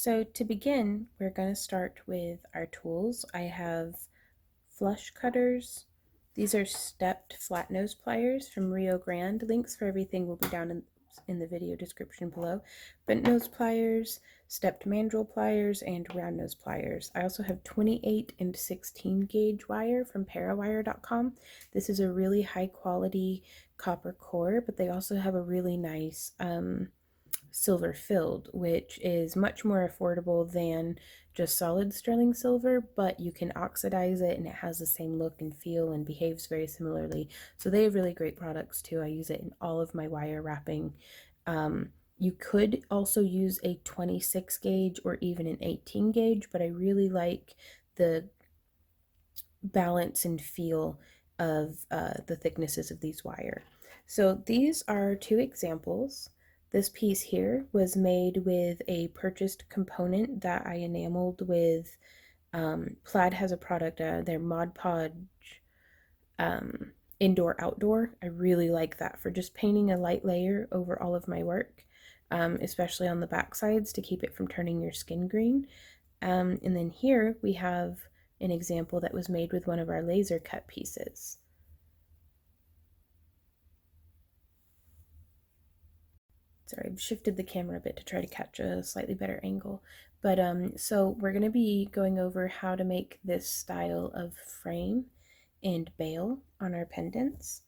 So to begin, we're going to start with our tools. I have flush cutters. These are stepped flat nose pliers from Rio Grande. Links for everything will be down in the video description below. Bent nose pliers, stepped mandrel pliers, and round nose pliers. I also have 28 and 16 gauge wire from parawire.com. This is a really high quality copper core, but they also have a really nice silver filled, which is much more affordable than just solid sterling silver, but you can oxidize it and it has the same look and feel and behaves very similarly. So they have really great products too. I use it in all of my wire wrapping. You could also use a 26 gauge or even an 18 gauge, but I really like the balance and feel of the thicknesses of these wire. So these are two examples. This piece here was made with a purchased component that I enameled with. Plaid has a product, their Mod Podge indoor outdoor. I really like that for just painting a light layer over all of my work, especially on the back sides to keep it from turning your skin green. And then here we have an example that was made with one of our laser cut pieces. Sorry, I've shifted the camera a bit to try to catch a slightly better angle. But so we're going to be going over how to make this style of frame and bail on our pendants.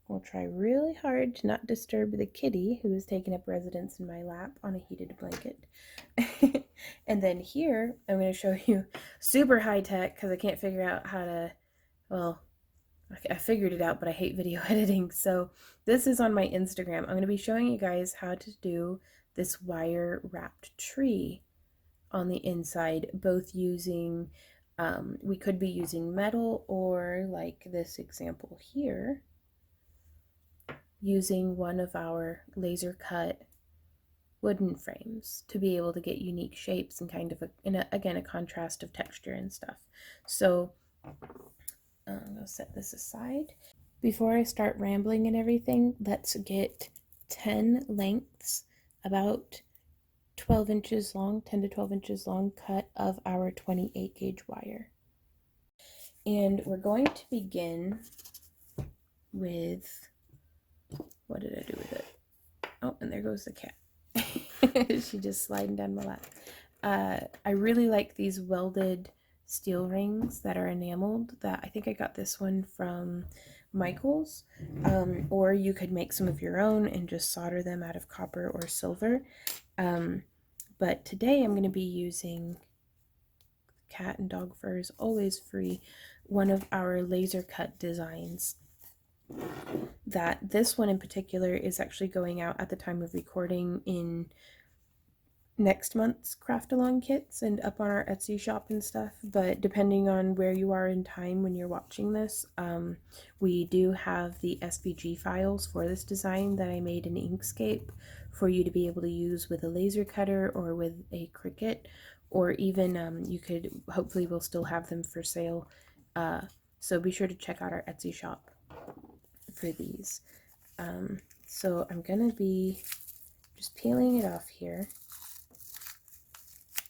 We'll try really hard to not disturb the kitty who is taking up residence in my lap on a heated blanket. And then here, I'm going to show you super high tech because I can't figure out how to, well, I figured it out, but I hate video editing. So this is on my Instagram. I'm going to be showing you guys how to do this wire wrapped tree on the inside, both using, we could be using metal or like this example here, using one of our laser cut wooden frames to be able to get unique shapes and kind of again a contrast of texture and stuff. So I'm going to set this aside. Before I start rambling and everything, let's get 10 lengths, about 12 inches long, 10 to 12 inches long cut of our 28 gauge wire. And we're going to begin with, what did I do with it? Oh, and there goes the cat. She just sliding down my lap. I really like these welded steel rings that are enameled. That I think I got this one from Michaels, or you could make some of your own and just solder them out of copper or silver. But today I'm going to be using cat and dog fur is always free, one of our laser cut designs. That this one in particular is actually going out at the time of recording in next month's craft along kits and up on our Etsy shop and stuff, but depending on where you are in time when you're watching this, we do have the SVG files for this design that I made in Inkscape for you to be able to use with a laser cutter or with a Cricut, or even you could, hopefully we'll still have them for sale, so be sure to check out our Etsy shop for these. So I'm gonna be just peeling it off here.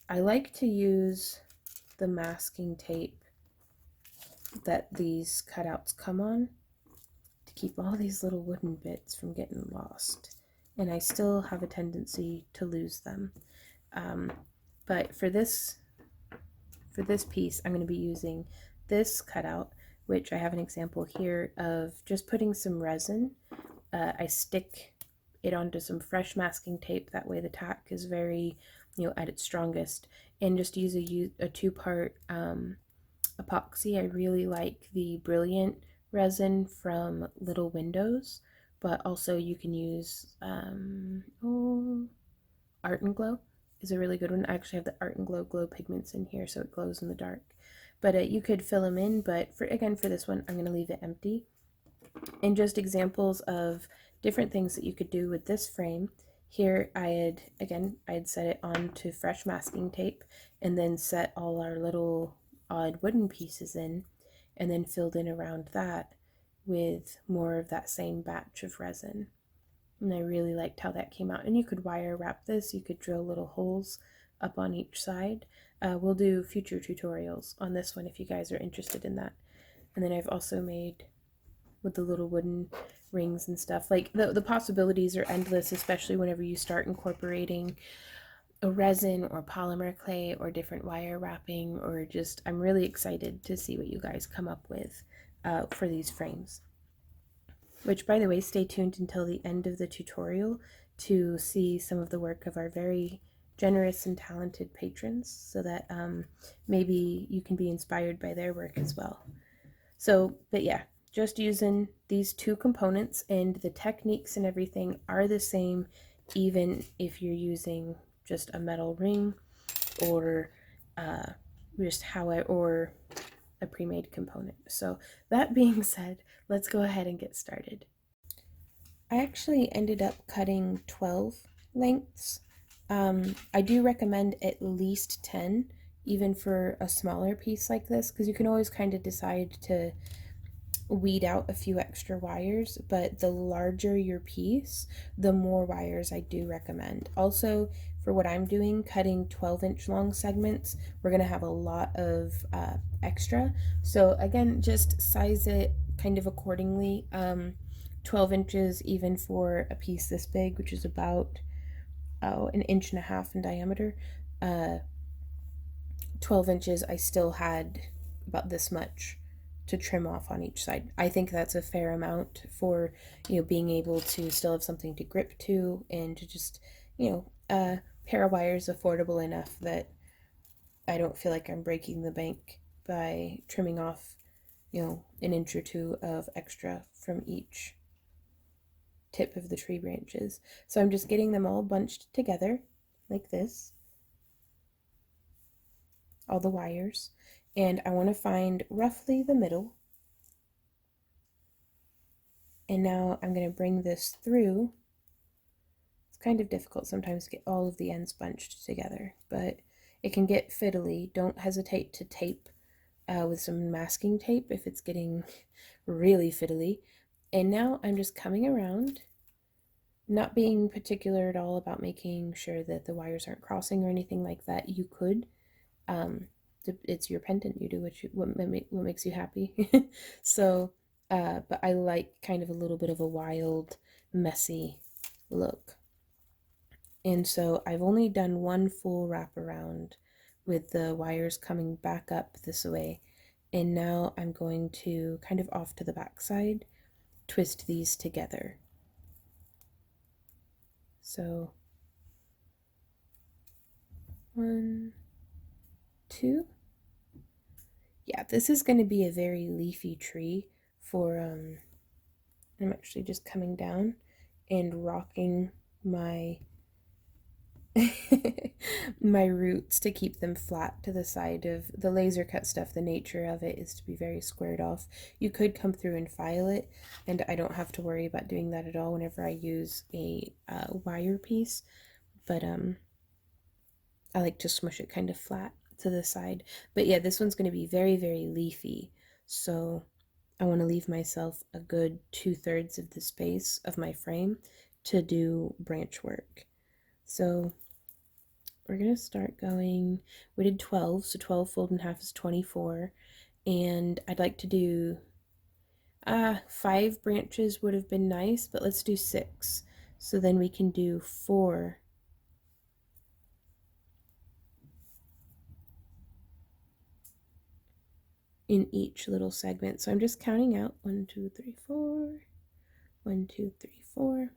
I like to use the masking tape that these cutouts come on to keep all these little wooden bits from getting lost. And I still have a tendency to lose them. But for this piece, I'm going to be using this cutout, which I have an example here of just putting some resin. I stick it onto some fresh masking tape. That way the tack is very, at its strongest, and just use a two-part epoxy. I really like the Brilliant resin from Little Windows, but also you can use Art and Glow is a really good one. I actually have the Art and Glow pigments in here, so it glows in the dark. But you could fill them in, but for this one, I'm going to leave it empty. And just examples of different things that you could do with this frame. Here I had set it onto fresh masking tape and then set all our little odd wooden pieces in, and then filled in around that with more of that same batch of resin. And I really liked how that came out. And you could wire wrap this, you could drill little holes up on each side. We'll do future tutorials on this one if you guys are interested in that. And then I've also made with the little wooden rings and stuff. Like the possibilities are endless, especially whenever you start incorporating a resin or polymer clay or different wire wrapping, or just I'm really excited to see what you guys come up with for these frames. Which, by the way, stay tuned until the end of the tutorial to see some of the work of our very generous and talented patrons, so that maybe you can be inspired by their work as well. So, but yeah, just using these two components, and the techniques and everything are the same even if you're using just a metal ring or just or a pre-made component. So that being said, let's go ahead and get started. I actually ended up cutting 12 lengths. I do recommend at least 10, even for a smaller piece like this, because you can always kind of decide to weed out a few extra wires, but the larger your piece, the more wires I do recommend. Also, for what I'm doing, cutting 12-inch long segments, we're going to have a lot of extra. So again, just size it kind of accordingly. 12 inches even for a piece this big, which is about an inch and a half in diameter. 12 inches, I still had about this much to trim off on each side. I think that's a fair amount for, being able to still have something to grip to, and to just, a pair of wires affordable enough that I don't feel like I'm breaking the bank by trimming off, an inch or two of extra from each tip of the tree branches. So I'm just getting them all bunched together like this, all the wires, and I want to find roughly the middle. And now I'm going to bring this through. It's kind of difficult sometimes to get all of the ends bunched together, but it can get fiddly. Don't hesitate to tape with some masking tape if it's getting really fiddly. And now I'm just coming around, not being particular at all about making sure that the wires aren't crossing or anything like that. You could. It's your pendant. You do what makes you happy. So, but I like kind of a little bit of a wild, messy look. And so I've only done one full wraparound with the wires coming back up this way. And now I'm going to kind of off to the back side, twist these together. So 1, 2. Yeah, this is going to be a very leafy tree for, I'm actually just coming down and rocking my my roots to keep them flat to the side of the laser cut stuff. The nature of it is to be very squared off. You could come through and file it, and I don't have to worry about doing that at all whenever I use a wire piece, but I like to smush it kind of flat to the side. But yeah, this one's going to be very, very leafy, so I want to leave myself a good 2/3 of the space of my frame to do branch work. So we're going to start going, we did 12, so 12 folded in half is 24, and I'd like to do 5 branches would have been nice, but let's do 6, so then we can do 4 in each little segment. So I'm just counting out 1, 2, 3, 4, 1, 2, 3, 4,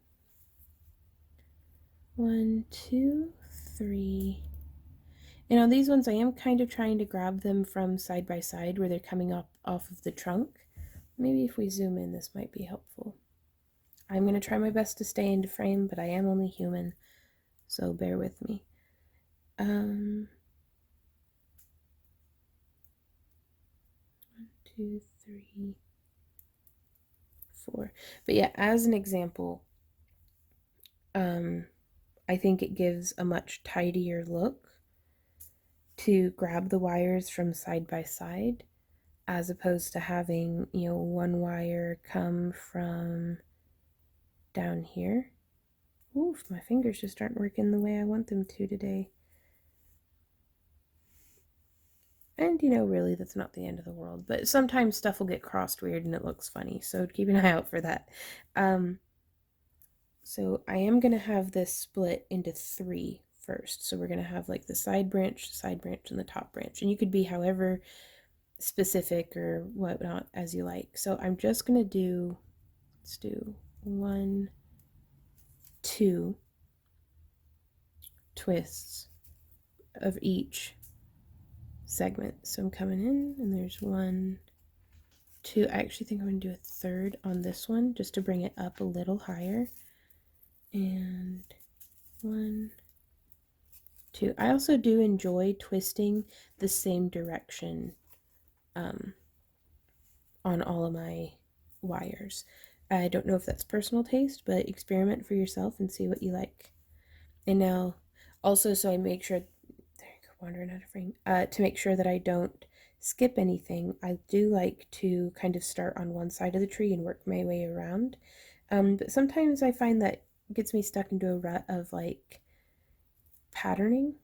1, 2, 3. And on these ones, I am kind of trying to grab them from side by side where they're coming up off of the trunk. Maybe if we zoom in, this might be helpful. I'm going to try my best to stay into frame, but I am only human, so bear with me. 1, 2, 3, 4. But yeah, as an example, I think it gives a much tidier look to grab the wires from side by side, as opposed to having, one wire come from down here. Oof, my fingers just aren't working the way I want them to today. And you know, really, that's not the end of the world. But sometimes stuff will get crossed weird and it looks funny. So keep an eye out for that. Um, so I am going to have this split into 3 first. So we're going to have like the side branch, and the top branch. And you could be however specific or whatnot as you like. So I'm just going to do, let's do 1, 2 twists of each segment. So I'm coming in and there's 1, 2. I actually think I'm going to do a third on this one just to bring it up a little higher. And 1, 2. I also do enjoy twisting the same direction on all of my wires. I don't know if that's personal taste, but experiment for yourself and see what you like. And now, also, so I make sure, there you go, wandering out of frame, to make sure that I don't skip anything, I do like to kind of start on one side of the tree and work my way around. But sometimes I find that gets me stuck into a rut of like patterning.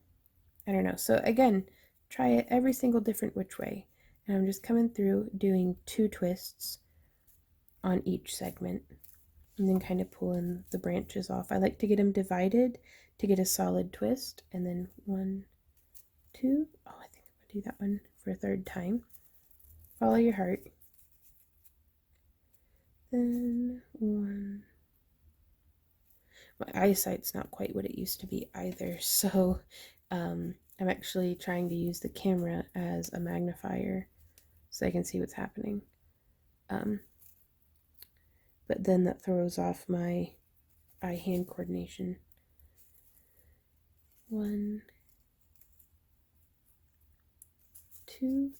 I don't know. So again, try it every single different which way. And I'm just coming through doing 2 twists on each segment and then kind of pulling the branches off. I like to get them divided to get a solid twist. And then 1, 2. Oh, I think I'm going to do that one for a third time. Follow your heart. Then 1. My eyesight's not quite what it used to be either, so I'm actually trying to use the camera as a magnifier so I can see what's happening. But then that throws off my eye-hand coordination. 1, 2.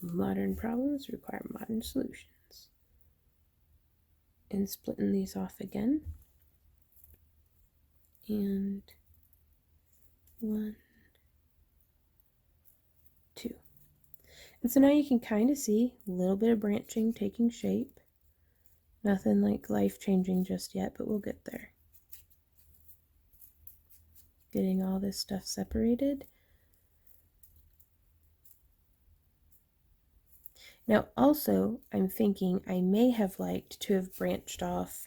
Modern problems require modern solutions. And splitting these off again. And 1, 2. And so now you can kind of see a little bit of branching taking shape. Nothing like life-changing just yet, but we'll get there. Getting all this stuff separated. Now also, I'm thinking I may have liked to have branched off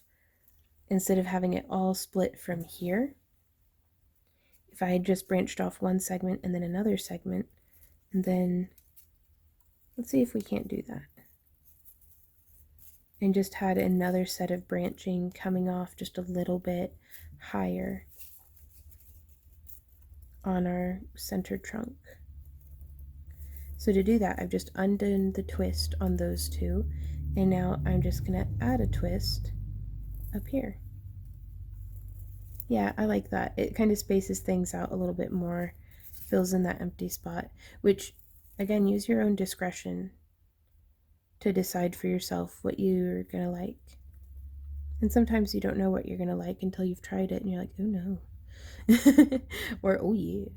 instead of having it all split from here. If I had just branched off one segment and then another segment, and then let's see if we can't do that. And just had another set of branching coming off just a little bit higher on our center trunk. So to do that, I've just undone the twist on those 2, and now I'm just going to add a twist up here. Yeah, I like that. It kind of spaces things out a little bit more, fills in that empty spot, which, again, use your own discretion to decide for yourself what you're going to like. And sometimes you don't know what you're going to like until you've tried it and you're like, oh no. Or, oh yeah.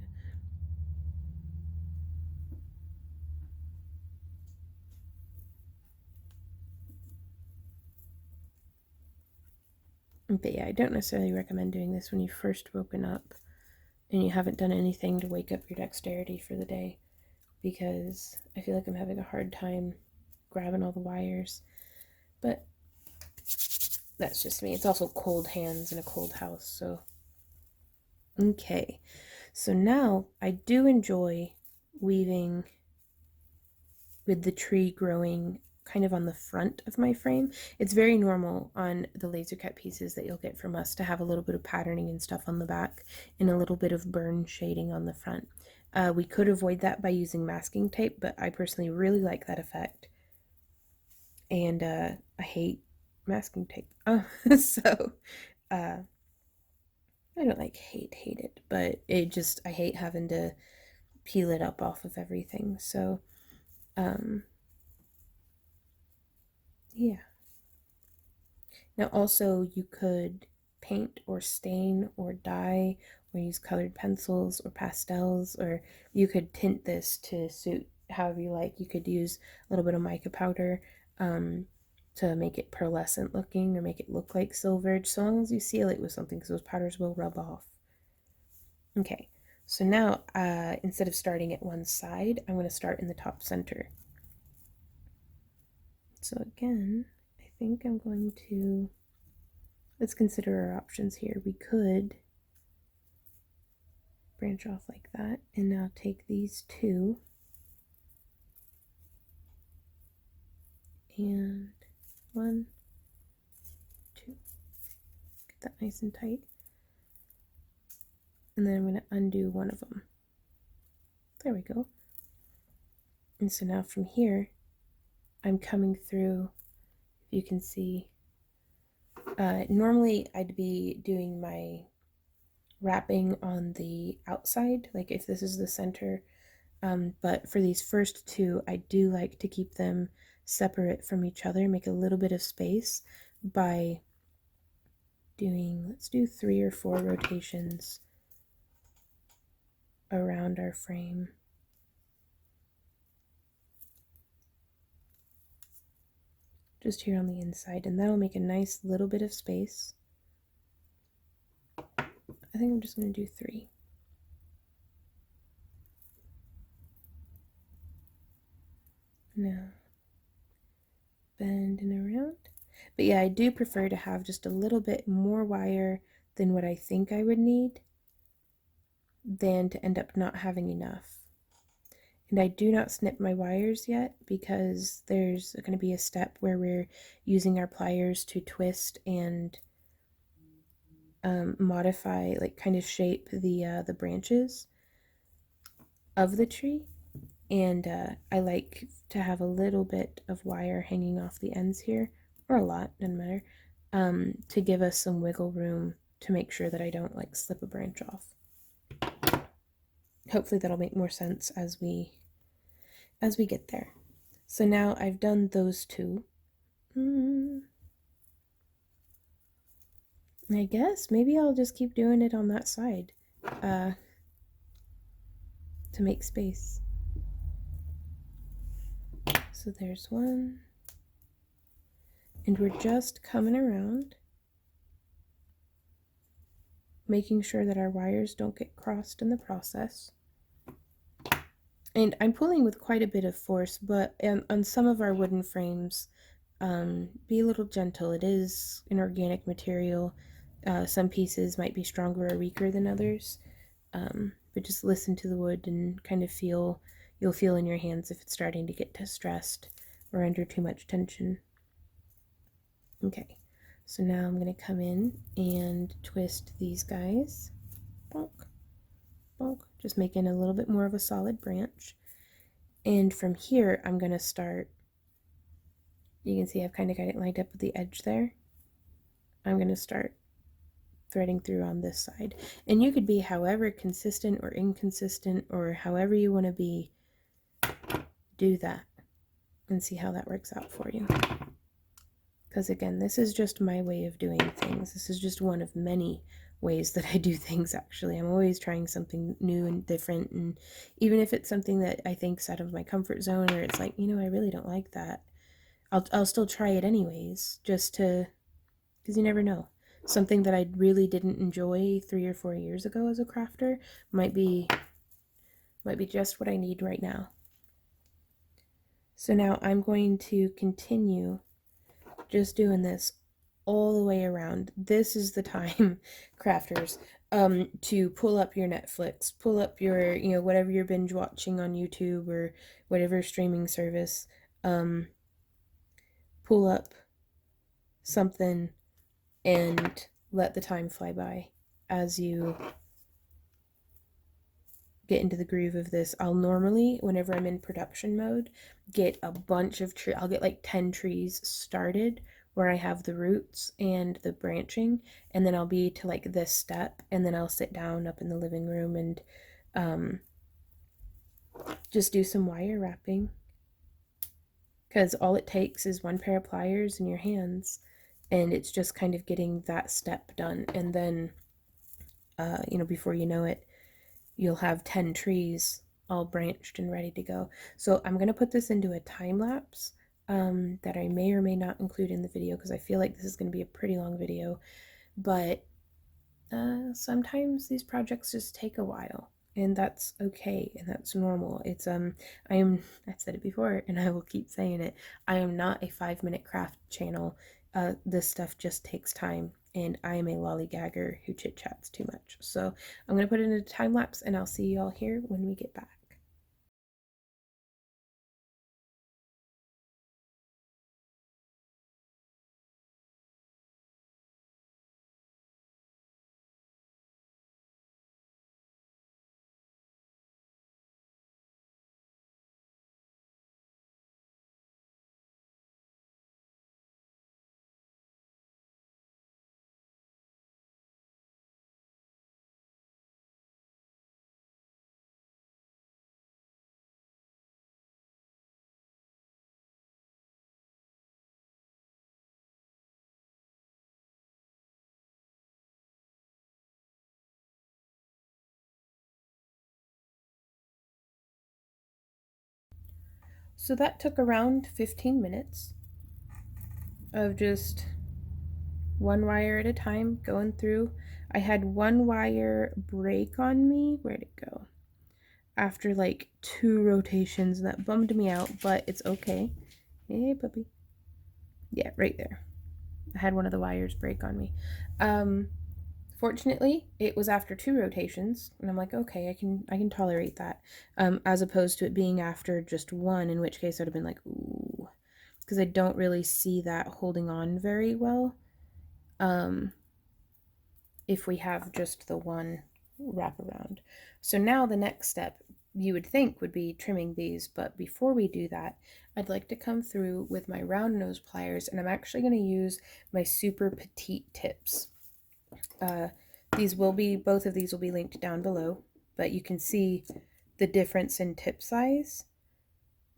But yeah, I don't necessarily recommend doing this when you've first woken up and you haven't done anything to wake up your dexterity for the day, because I feel like I'm having a hard time grabbing all the wires. But that's just me. It's also cold hands in a cold house, so. Okay, so now I do enjoy weaving with the tree growing kind of on the front of my frame. It's very normal on the laser cut pieces that you'll get from us to have a little bit of patterning and stuff on the back and a little bit of burn shading on the front. We could avoid that by using masking tape, but I personally really like that effect. And I hate masking tape. So I don't like hate it, but it just, I hate having to peel it up off of everything. So yeah. Now also you could paint or stain or dye or use colored pencils or pastels, or you could tint this to suit however you like. You could use a little bit of mica powder to make it pearlescent looking or make it look like silver, so long as you seal it with something, because those powders will rub off. Okay, So now, instead of starting at one side, I'm going to start in the top center. So again, I think I'm going to, let's consider our options here. We could branch off like that, and now take these two and 1, 2, get that nice and tight, and then I'm going to undo one of them. There we go. And so now from here, I'm coming through, if you can see, normally I'd be doing my wrapping on the outside, like if this is the center, but for these first two, I do like to keep them separate from each other, make a little bit of space by doing, let's do 3 or 4 rotations around our frame. Just here on the inside, and that'll make a nice little bit of space. I think I'm just going to do 3. Now, bend and around. But yeah, I do prefer to have just a little bit more wire than what I think I would need, than to end up not having enough. And I do not snip my wires yet because there's going to be a step where we're using our pliers to twist and modify, like kind of shape the branches of the tree. And I like to have a little bit of wire hanging off the ends here, or a lot, doesn't matter, to give us some wiggle room to make sure that I don't like slip a branch off. Hopefully that'll make more sense as we get there. So now I've done those two. I guess maybe I'll just keep doing it on that side to make space. So there's one. And we're just coming around, making sure that our wires don't get crossed in the process. And I'm pulling with quite a bit of force, but on some of our wooden frames, be a little gentle. It is an organic material. Some pieces might be stronger or weaker than others, but just listen to the wood and kind of feel, you'll feel in your hands if it's starting to get stressed or under too much tension. Okay, so now I'm going to come in and twist these guys. Bonk, bonk, just making a little bit more of a solid branch. And from here, I'm going to start, you can see I've kind of got it lined up with the edge there. I'm going to start threading through on this side. And you could be however consistent or inconsistent or however you want to be, do that and see how that works out for you. Because again, this is just my way of doing things. This is just one of many ways that I do things, actually. I'm always trying something new and different, and even if it's something that I think's out of my comfort zone, or it's like, I really don't like that, I'll still try it anyways, just to, because you never know. Something that I really didn't enjoy 3 or 4 years ago as a crafter might be just what I need right now. So now I'm going to continue just doing this all the way around. This is the time, crafters, to pull up your Netflix, pull up your, whatever you're binge watching on YouTube or whatever streaming service, pull up something and let the time fly by as you get into the groove of this. I'll normally, whenever I'm in production mode, get a bunch of trees. I'll get like 10 trees started where I have the roots and the branching, and then I'll be to like this step, and then I'll sit down up in the living room and just do some wire wrapping, because all it takes is one pair of pliers in your hands, and it's just kind of getting that step done. And then before you know it, you'll have 10 trees all branched and ready to go. So I'm going to put this into a time lapse that I may or may not include in the video, because I feel like this is going to be a pretty long video, but sometimes these projects just take a while. and that's okay, and that's normal. It's I've said it before and I will keep saying it. I am not a 5-minute craft channel. This stuff just takes time, and I am a lollygagger who chit chats too much. So I'm gonna put it in a time lapse, and I'll see you all here when we get back. So that took around 15 minutes of just one wire at a time going through. I had one wire break on me. Where'd it go? After like 2 rotations, and that bummed me out, but it's okay. Hey, puppy. Yeah, right there. I had one of the wires break on me. Fortunately, it was after 2 rotations, and I'm like, okay, I can tolerate that. As opposed to it being after just one, in which case I'd have been like, ooh, because I don't really see that holding on very well. If we have just the one wraparound. So now the next step you would think would be trimming these, but before we do that, I'd like to come through with my round nose pliers, and I'm actually going to use my super petite tips. Both of these will be linked down below, but you can see the difference in tip size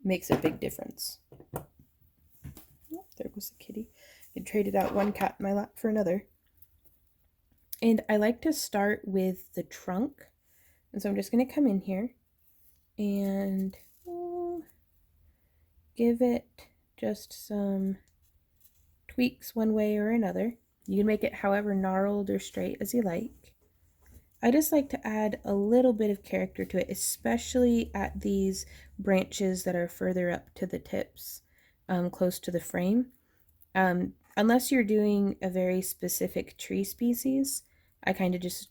makes a big difference. Oh, there goes the kitty. I traded out one cat in my lap for another. And I like to start with the trunk. And so I'm just going to come in here and give it just some tweaks one way or another. You can make it however gnarled or straight as you like. I just like to add a little bit of character to it, especially at these branches that are further up to the tips, close to the frame. Unless you're doing a very specific tree species, I kind of just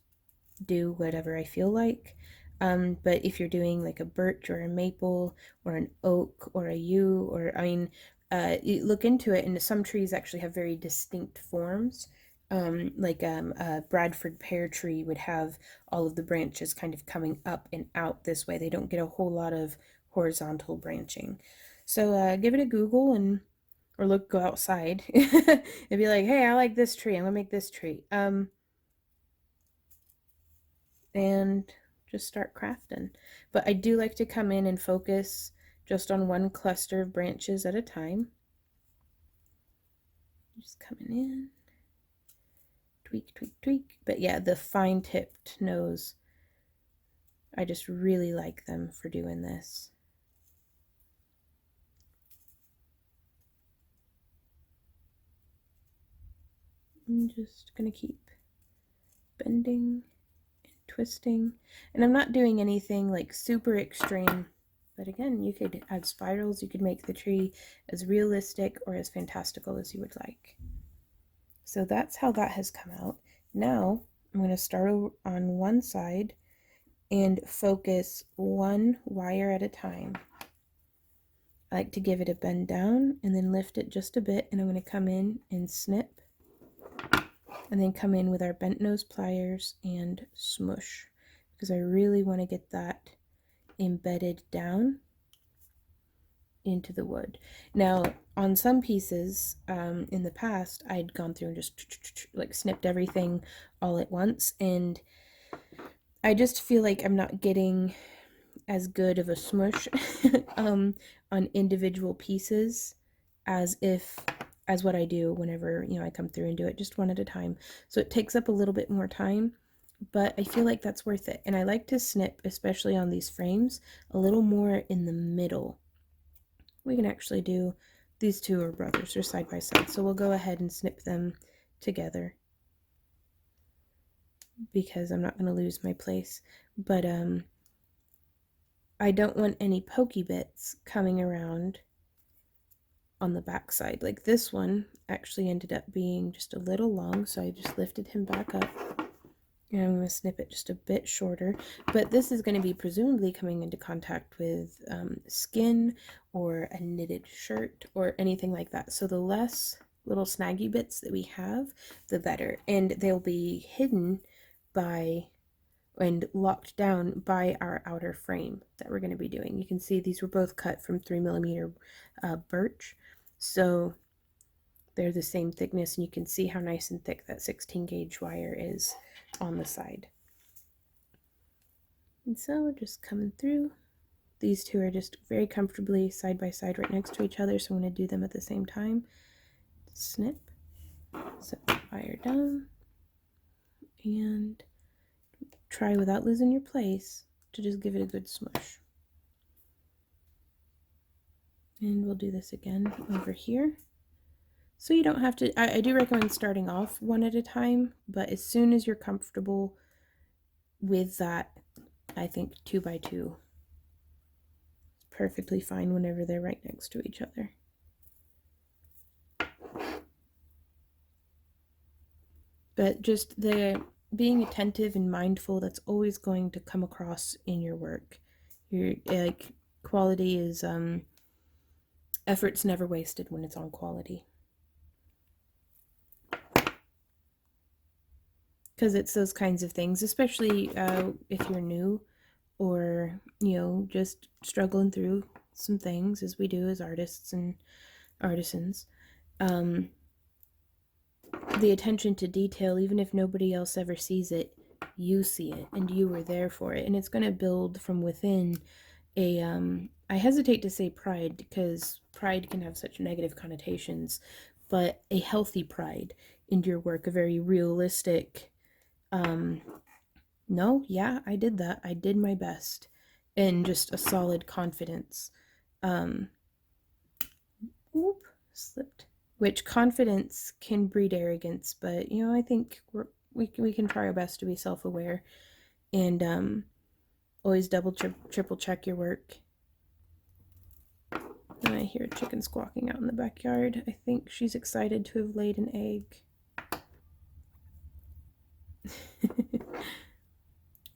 do whatever I feel like. But if you're doing like a birch or a maple or an oak or a yew, or you look into it, and some trees actually have very distinct forms. A Bradford pear tree would have all of the branches kind of coming up and out this way. They don't get a whole lot of horizontal branching. So give it a Google or go outside and be like, hey, I like this tree. I'm gonna make this tree. And just start crafting. But I do like to come in and focus just on one cluster of branches at a time. Just coming in, tweak, tweak, tweak. But yeah, the fine tipped nose, I just really like them for doing this. I'm just gonna keep bending and twisting, and I'm not doing anything like super extreme. But again, you could add spirals, you could make the tree as realistic or as fantastical as you would like. So that's how that has come out. Now I'm going to start on one side and focus one wire at a time. I like to give it a bend down and then lift it just a bit, and I'm going to come in and snip, and then come in with our bent nose pliers and smush, because I really want to get that embedded down into the wood. Now, on some pieces in the past, I'd gone through and just like snipped everything all at once, and I just feel like I'm not getting as good of a smush on individual pieces as what I do whenever I come through and do it just one at a time. So it takes up a little bit more time, but I feel like that's worth it. And I like to snip, especially on these frames, a little more in the middle. We can actually do, these two are brothers, they're side by side, so we'll go ahead and snip them together because I'm not going to lose my place. But I don't want any pokey bits coming around on the back side. Like this one actually ended up being just a little long, so I just lifted him back up. And I'm going to snip it just a bit shorter, but this is going to be presumably coming into contact with skin or a knitted shirt or anything like that. So the less little snaggy bits that we have, the better. And they'll be hidden by and locked down by our outer frame that we're going to be doing. You can see these were both cut from 3mm birch. So they're the same thickness, and you can see how nice and thick that 16 gauge wire is on the side. And so we're just coming through. These two are just very comfortably side by side right next to each other, so I'm going to do them at the same time. Snip, set the wire down, and try without losing your place to just give it a good smush. And we'll do this again over here. So you don't have to, I do recommend starting off one at a time, but as soon as you're comfortable with that, I think 2 by 2 is perfectly fine whenever they're right next to each other. But just the being attentive and mindful, that's always going to come across in your work. Your quality is effort's never wasted when it's on quality. Because it's those kinds of things, especially if you're new or, you know, just struggling through some things as we do as artists and artisans. The attention to detail, even if nobody else ever sees it, you see it and you were there for it. And it's going to build from within a, I hesitate to say pride because pride can have such negative connotations, but a healthy pride in your work, a very realistic, no, yeah, I did that. I did my best. And just a solid confidence. Oop, slipped. Which confidence can breed arrogance, but you know, I think we can try our best to be self-aware and always double triple check your work. And I hear a chicken squawking out in the backyard. I think she's excited to have laid an egg.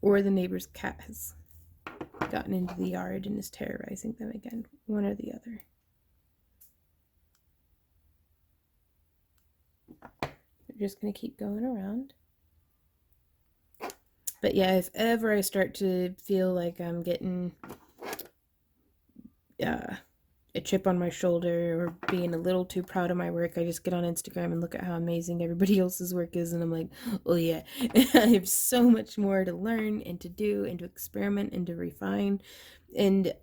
Or the neighbor's cat has gotten into the yard and is terrorizing them again. One or the other. We're just going to keep going around. But yeah, if ever I start to feel like I'm getting a chip on my shoulder or being a little too proud of my work, I just get on Instagram and look at how amazing everybody else's work is, and I'm like, oh yeah, I have so much more to learn and to do and to experiment and to refine. And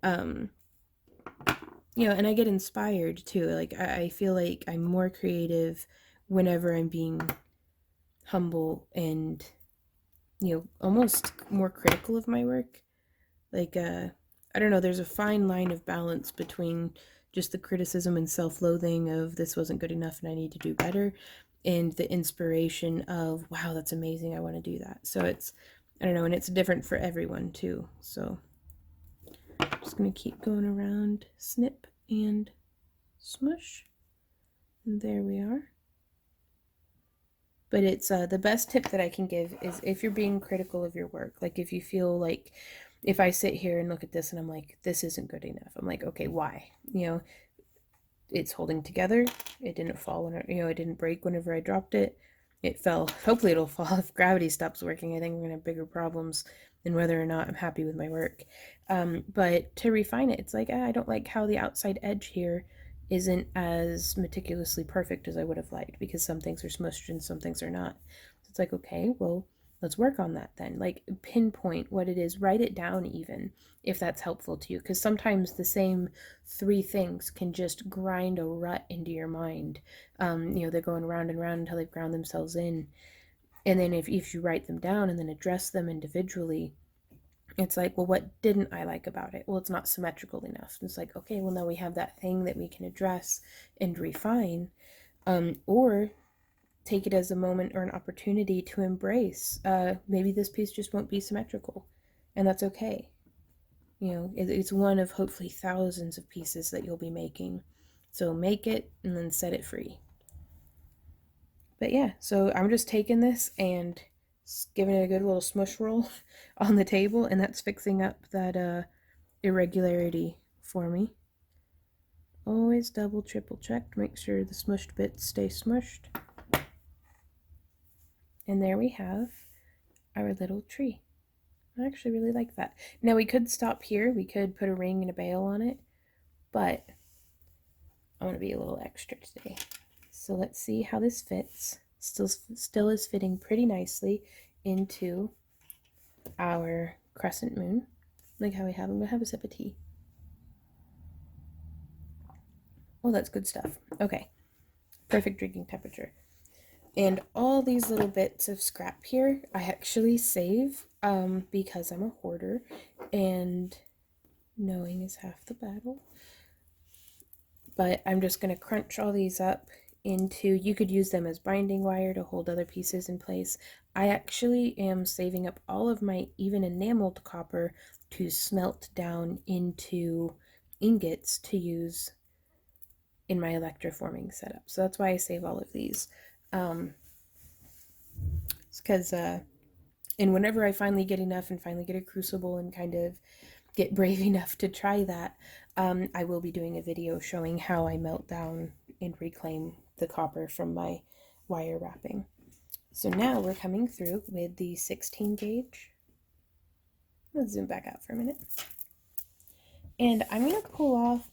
you know, and I get inspired too. Like I feel like I'm more creative whenever I'm being humble and, you know, almost more critical of my work. Like I don't know, there's a fine line of balance between just the criticism and self-loathing of this wasn't good enough and I need to do better, and the inspiration of, wow, that's amazing, I want to do that. So it's, I don't know, and it's different for everyone too. So I'm just going to keep going around, snip and smush. And there we are. But it's the best tip that I can give is if you're being critical of your work, like if you feel like, if I sit here and look at this and I'm like, this isn't good enough, I'm like, okay, why? You know, it's holding together. It didn't fall when, you know, it didn't break whenever I dropped it. It fell. Hopefully it'll fall if gravity stops working. I think we're going to have bigger problems than whether or not I'm happy with my work. But to refine it, it's like, I don't like how the outside edge here isn't as meticulously perfect as I would have liked, because some things are smushed and some things are not. So it's like, okay, well, let's work on that then. Like, pinpoint what it is, write it down even, if that's helpful to you, because sometimes the same 3 things can just grind a rut into your mind. You know, they're going round and round until they've ground themselves in. And then if you write them down and then address them individually, it's like, well, what didn't I like about it? Well, it's not symmetrical enough. It's like, okay, well, now we have that thing that we can address and refine, or take it as a moment or an opportunity to embrace. Maybe this piece just won't be symmetrical, and that's okay. You know, it's one of hopefully thousands of pieces that you'll be making. So make it and then set it free. But yeah, so I'm just taking this and giving it a good little smush roll on the table, and that's fixing up that irregularity for me. Always double, triple check to make sure the smushed bits stay smushed. And there we have our little tree. I actually really like that. Now we could stop here. We could put a ring and a bail on it, but I want to be a little extra today. So let's see how this fits. Still is fitting pretty nicely into our crescent moon. Like how we have. I'm gonna have a sip of tea. Oh, that's good stuff. Okay, perfect drinking temperature. And all these little bits of scrap here, I actually save because I'm a hoarder, and knowing is half the battle. But I'm just going to crunch all these up into, you could use them as binding wire to hold other pieces in place. I actually am saving up all of my even enameled copper to smelt down into ingots to use in my electroforming setup. So that's why I save all of these. It's because, and whenever I finally get enough and finally get a crucible and kind of get brave enough to try that, I will be doing a video showing how I melt down and reclaim the copper from my wire wrapping. So now we're coming through with the 16 gauge. Let's zoom back out for a minute. And I'm going to pull off,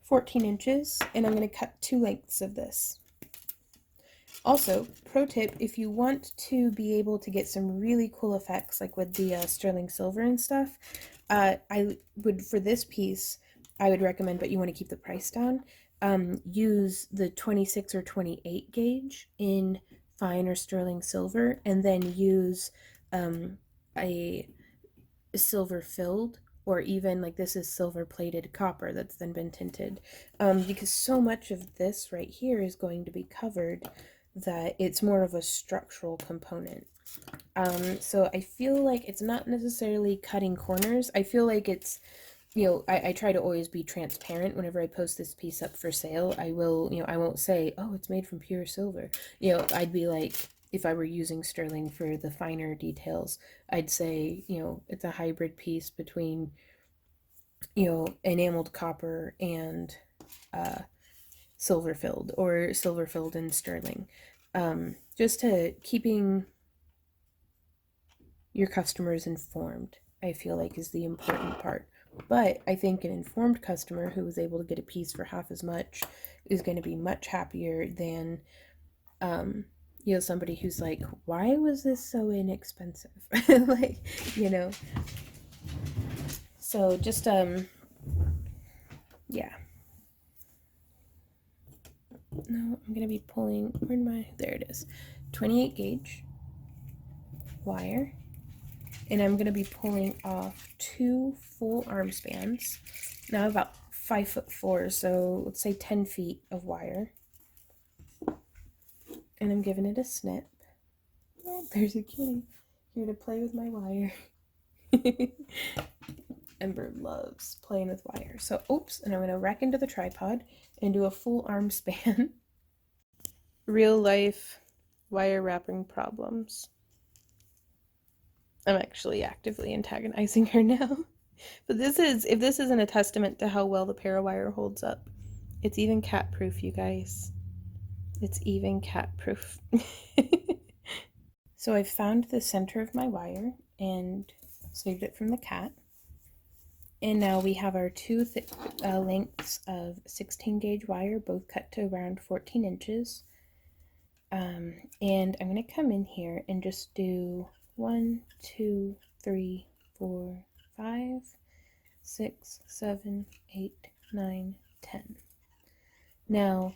14 inches, and I'm going to cut 2 lengths of this. Also, pro tip, if you want to be able to get some really cool effects, like with the sterling silver and stuff, I would, for this piece, I would recommend, but you want to keep the price down, use the 26 or 28 gauge in fine or sterling silver, and then use a silver filled, or even like this is silver plated copper that's then been tinted, because so much of this right here is going to be covered that it's more of a structural component. So I feel like it's not necessarily cutting corners. I feel like it's, you know, I try to always be transparent whenever I post this piece up for sale. I will, you know, I won't say, oh, it's made from pure silver. You know, I'd be like, if I were using sterling for the finer details, I'd say, you know, it's a hybrid piece between, you know, enameled copper and silver filled, or silver filled and sterling. Just to keeping your customers informed, I feel like, is the important part. But I think an informed customer who is able to get a piece for half as much is going to be much happier than, you know, somebody who's like, why was this so inexpensive? Like, you know. So just, yeah. No, I'm going to be pulling, there it is, 28 gauge wire. And I'm going to be pulling off 2 full arm spans. Now about 5'4", so let's say 10 feet of wire. And I'm giving it a snip. Oh, there's a kitty here to play with my wire. Ember loves playing with wire. So, oops, and I'm going to rack into the tripod and do a full arm span. Real life wire wrapping problems. I'm actually actively antagonizing her now. But this is, if this isn't a testament to how well the Parawire holds up, it's even cat proof, you guys. It's even cat proof. So I've found the center of my wire and saved it from the cat. And now we have our 2 lengths of 16 gauge wire, both cut to around 14 inches. And I'm going to come in here and just do 1, 2, 3, 4, 5, 6, 7, 8, 9, 10. Now,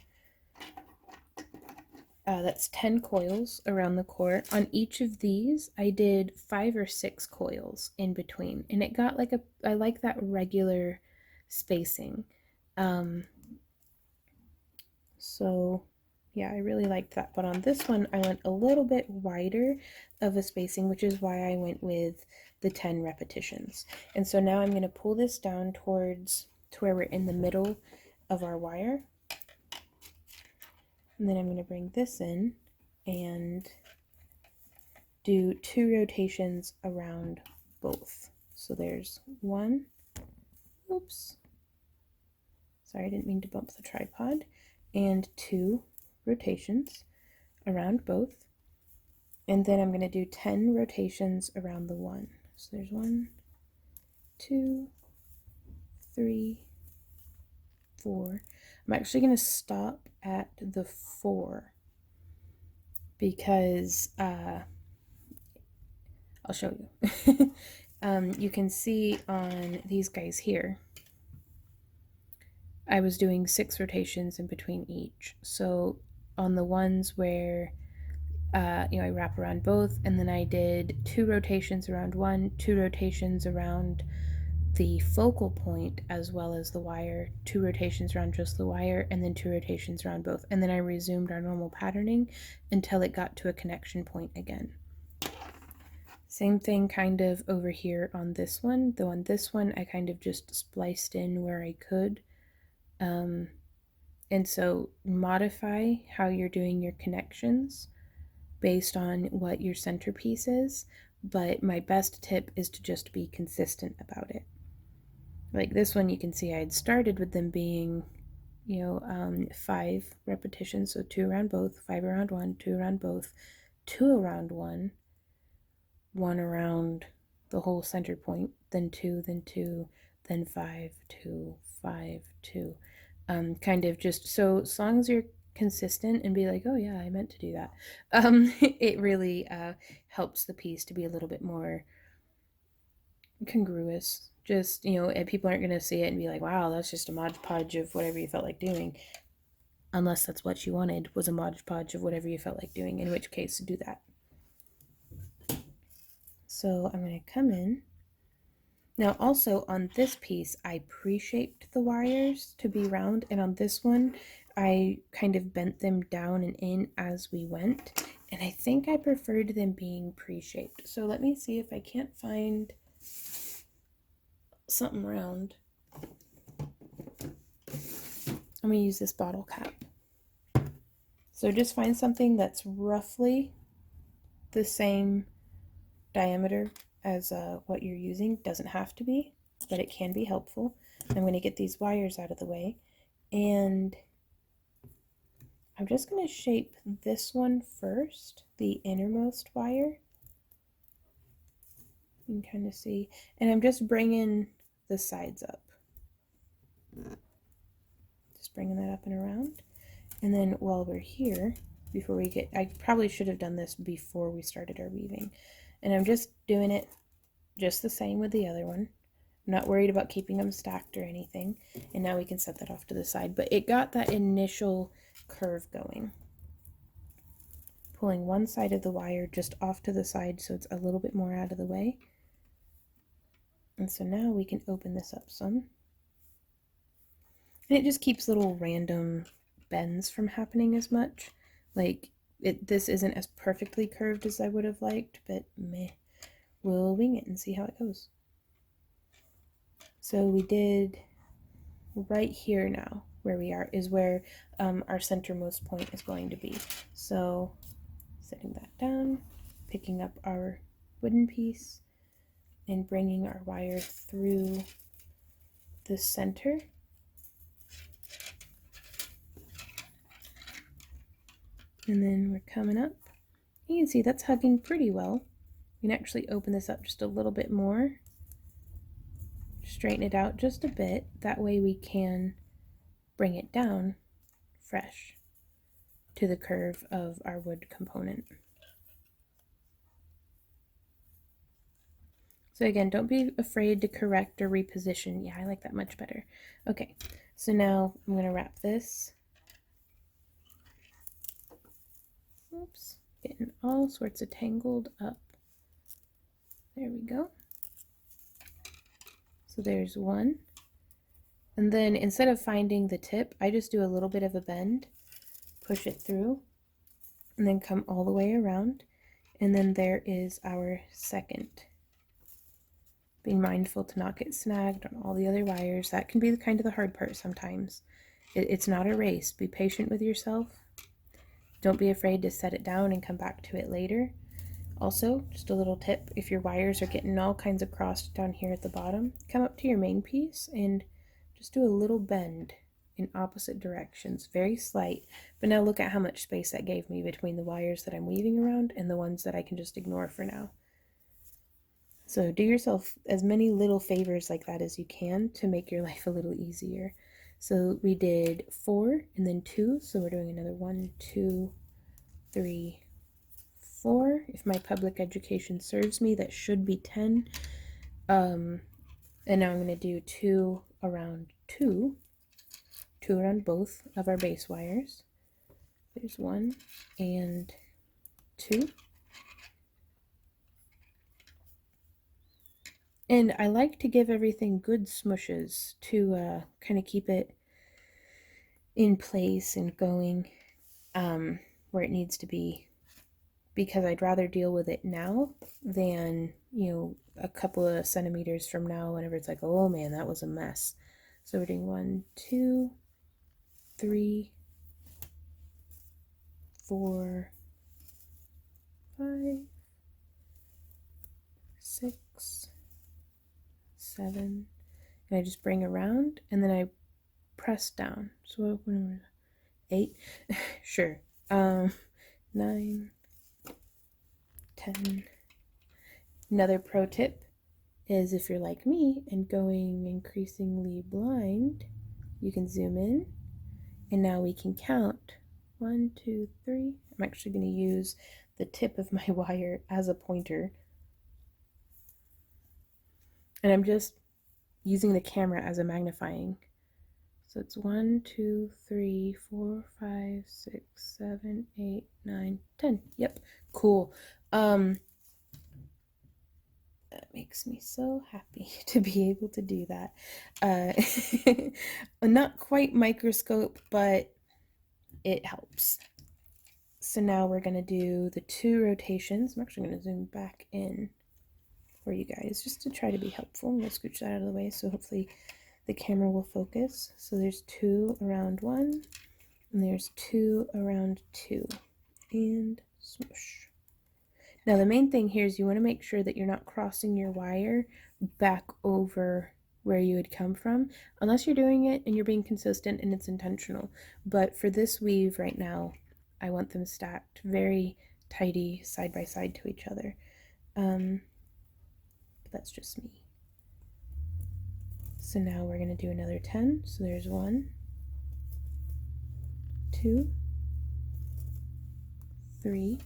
that's 10 coils around the core. On each of these, I did 5 or 6 coils in between, and it got like I like that regular spacing. So yeah, I really liked that. But on this one, I went a little bit wider of a spacing, which is why I went with the 10 repetitions. And so now I'm going to pull this down towards to where we're in the middle of our wire. And then I'm going to bring this in and do 2 rotations around both. So there's 1, oops, sorry, I didn't mean to bump the tripod, and 2 rotations around both. And then I'm going to do 10 rotations around the 1. So there's 1, 2, 3, 4. I'm actually going to stop at the 4 because I'll show you. You can see on these guys here, I was doing 6 rotations in between each. So on the ones where I wrap around both, and then I did 2 rotations around one, 2 rotations around the focal point as well as the wire, 2 rotations around just the wire, and then 2 rotations around both. And then I resumed our normal patterning until it got to a connection point again. Same thing kind of over here on this one, though on this one I kind of just spliced in where I could. And so modify how you're doing your connections based on what your centerpiece is, but my best tip is to just be consistent about it. Like this one, you can see I had started with them being, 5 repetitions, so 2 around both, 5 around one, 2 around both, 2 around one, 1 around the whole center point, then 2, then 2, then 5, 2, 5, 2. Kind of just, so as long as you're consistent and be like, oh yeah, I meant to do that, it really helps the piece to be a little bit more congruous. Just, and people aren't going to see it and be like, wow, that's just a Mod Podge of whatever you felt like doing, unless that's what you wanted, was a Mod Podge of whatever you felt like doing, in which case do that. So I'm going to come in. Now also on this piece, I pre-shaped the wires to be round, and on this one, I kind of bent them down and in as we went, and I think I preferred them being pre-shaped. So let me see if I can't find something round. I'm going to use this bottle cap. So just find something that's roughly the same diameter as what you're using. Doesn't have to be, but it can be helpful. I'm going to get these wires out of the way, and I'm just going to shape this one first, the innermost wire. You can kind of see, and I'm just bringing the sides up. Just bringing that up and around. And then while we're here, before we get, I probably should have done this before we started our weaving. And I'm just doing it just the same with the other one. I'm not worried about keeping them stacked or anything. And now we can set that off to the side. But it got that initial curve going. Pulling one side of the wire just off to the side so it's a little bit more out of the way. And so now we can open this up some. And it just keeps little random bends from happening as much. Like, this isn't as perfectly curved as I would have liked, but meh. We'll wing it and see how it goes. So we did right here now, where we are, is where our centermost point is going to be. So setting that down, picking up our wooden piece, and bringing our wire through the center. And then we're coming up. You can see that's hugging pretty well. You can actually open this up just a little bit more. Straighten it out just a bit. That way we can bring it down fresh to the curve of our wood component. So again, don't be afraid to correct or reposition. Yeah, I like that much better. Okay, so now I'm going to wrap this. Oops, getting all sorts of tangled up. There we go. So there's one. And then instead of finding the tip, I just do a little bit of a bend, push it through, and then come all the way around. And then there is our second being mindful to not get snagged on all the other wires. That can be kind of the hard part sometimes. It's not a race. Be patient with yourself. Don't be afraid to set it down and come back to it later. Also, just a little tip, if your wires are getting all kinds of crossed down here at the bottom, come up to your main piece and just do a little bend in opposite directions, very slight. But now look at how much space that gave me between the wires that I'm weaving around and the ones that I can just ignore for now. So do yourself as many little favors like that as you can to make your life a little easier. So we did 4 and then 2, so we're doing another 1, 2, 3, 4. If my public education serves me, that should be 10. And now I'm going to do 2 around 2 around both of our base wires. There's 1 and 2. And I like to give everything good smushes to kind of keep it in place and going where it needs to be, because I'd rather deal with it now than, a couple of centimeters from now whenever it's like, oh man, that was a mess. So we're doing 1, 2, 3, 4, 5, 6, 7, and I just bring around and then I press down. So 8, sure, 9, 10. Another pro tip is, if you're like me and going increasingly blind, you can zoom in and now we can count 1, 2, 3. I'm actually going to use the tip of my wire as a pointer, and I'm just using the camera as a magnifying. So it's 1, 2, 3, 4, 5, 6, 7, 8, 9, 10. Yep, cool. That makes me so happy to be able to do that. Not quite microscope, but it helps. So now we're going to do the 2 rotations. I'm actually going to zoom back in for you guys just to try to be helpful. I'm going to scooch that out of the way so hopefully the camera will focus. So there's 2 around 1, and there's 2 around 2, and smoosh. Now the main thing here is you want to make sure that you're not crossing your wire back over where you had come from, unless you're doing it and you're being consistent and it's intentional. But for this weave right now, I want them stacked very tidy side by side to each other. But that's just me. So now we're going to do another 10. So there's 1, 2, 3,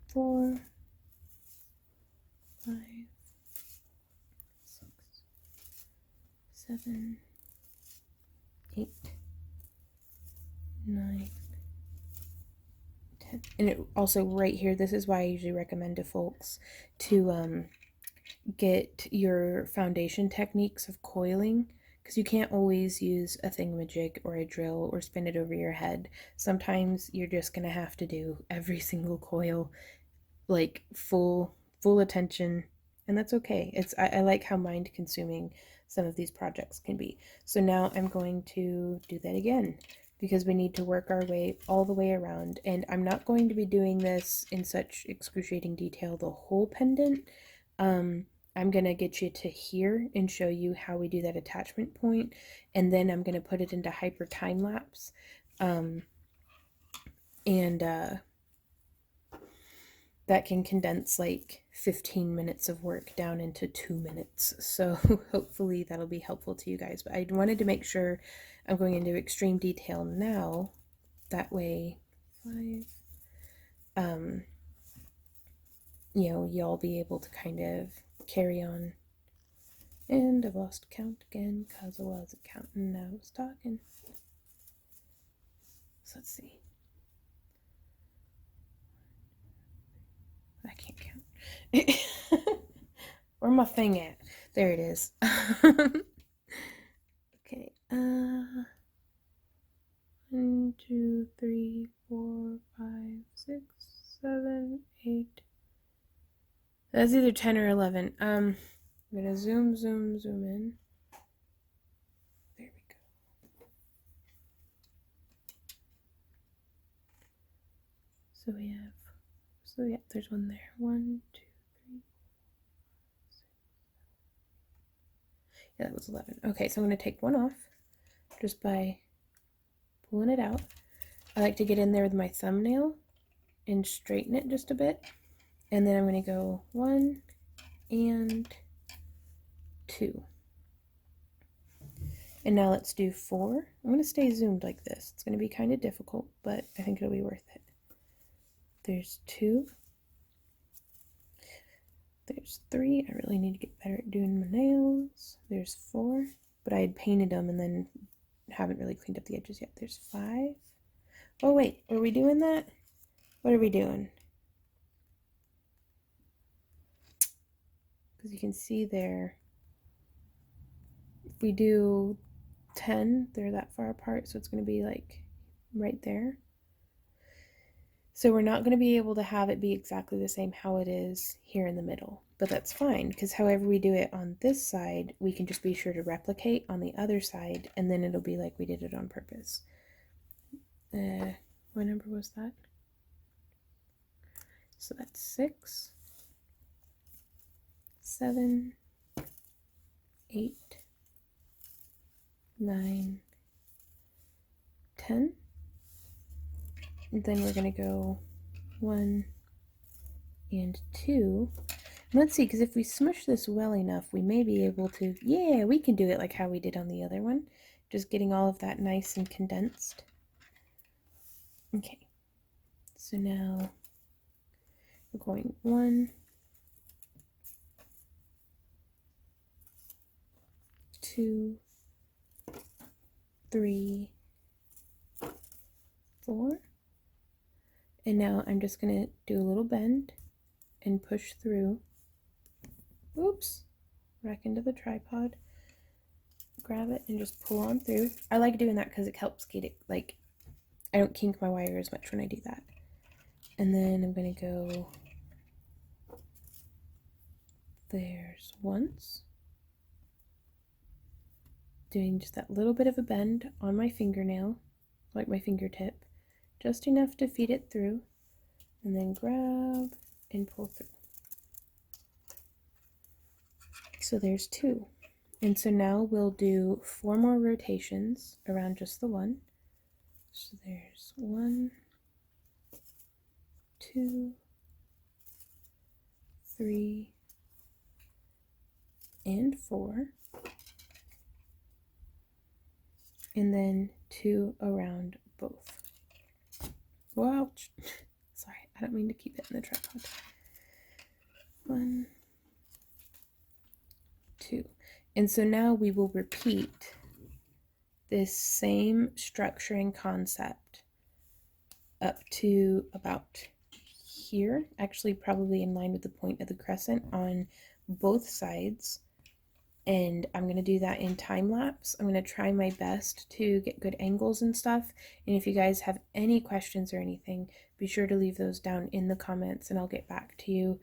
4, 5, 6, 7, 8, 9, 10. And it also right here, this is why I usually recommend to folks to get your foundation techniques of coiling, because you can't always use a thingamajig or a drill or spin it over your head. Sometimes you're just gonna have to do every single coil like full attention, and that's okay. I like how mind consuming some of these projects can be. So now I'm going to do that again, because we need to work our way all the way around, and I'm not going to be doing this in such excruciating detail the whole pendant. I'm going to get you to here and show you how we do that attachment point, and then I'm going to put it into hyper time lapse, and that can condense like 15 minutes of work down into 2 minutes. So hopefully that'll be helpful to you guys. But I wanted to make sure I'm going into extreme detail now. That way, y'all be able to kind of carry on. And I've lost count again because I wasn't counting, I was talking. So let's see. I can't count. Where my thing at? There it is. Okay. 1, 2, 3, 4, 5, 6, 7, 8. That's either 10 or 11. I'm gonna zoom in. There we go. So we have, so yeah, there's one there. 1, 2, 3, 6. Yeah, that was 11. Okay, so I'm gonna take one off just by pulling it out. I like to get in there with my thumbnail and straighten it just a bit. And then I'm gonna go 1 and 2. And now let's do 4. I'm going to stay zoomed like this. It's going to be kind of difficult, but I think it'll be worth it. There's 2. There's 3. I really need to get better at doing my nails. There's 4, but I had painted them and then haven't really cleaned up the edges yet. There's 5. Oh wait, are we doing that? What are we doing? Because you can see there, if we do 10, they're that far apart, so it's going to be like right there. So we're not going to be able to have it be exactly the same how it is here in the middle, but that's fine because however we do it on this side, we can just be sure to replicate on the other side, and then it'll be like we did it on purpose. What number was that? So that's 6, 7, 8, 9, 10. And then we're going to go 1 and 2. And let's see, because if we smush this well enough, we may be able to, yeah, we can do it like how we did on the other one. Just getting all of that nice and condensed. Okay, so now we're going 1, 2, 3, 4. And now I'm just going to do a little bend and push through. Oops, back into the tripod. Grab it and just pull on through. I like doing that because it helps get it, like, I don't kink my wire as much when I do that. And then I'm going to go, there's once. Doing just that little bit of a bend on my fingernail, like my fingertip. Just enough to feed it through, and then grab and pull through. So there's 2. And so now we'll do 4 more rotations around just the one. So there's 1, 2, 3, and 4. And then 2 around both. Ouch. Sorry, I don't mean to keep it in the tripod. 1, 2. And so now we will repeat this same structuring concept up to about here, actually probably in line with the point of the crescent on both sides. And I'm going to do that in time lapse. I'm going to try my best to get good angles and stuff. And if you guys have any questions or anything, be sure to leave those down in the comments and I'll get back to you.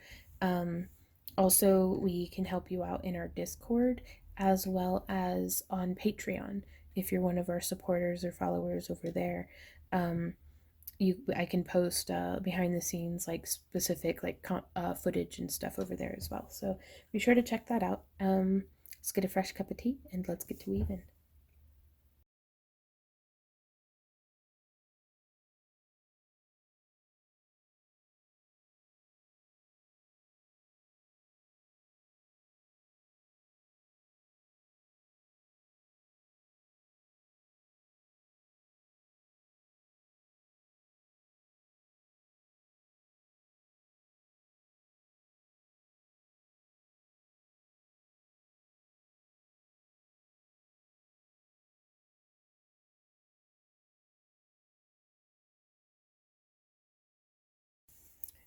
Also, we can help you out in our Discord as well as on Patreon. If you're one of our supporters or followers over there, I can post behind the scenes, like specific like footage and stuff over there as well. So be sure to check that out. Let's get a fresh cup of tea and let's get to weaving.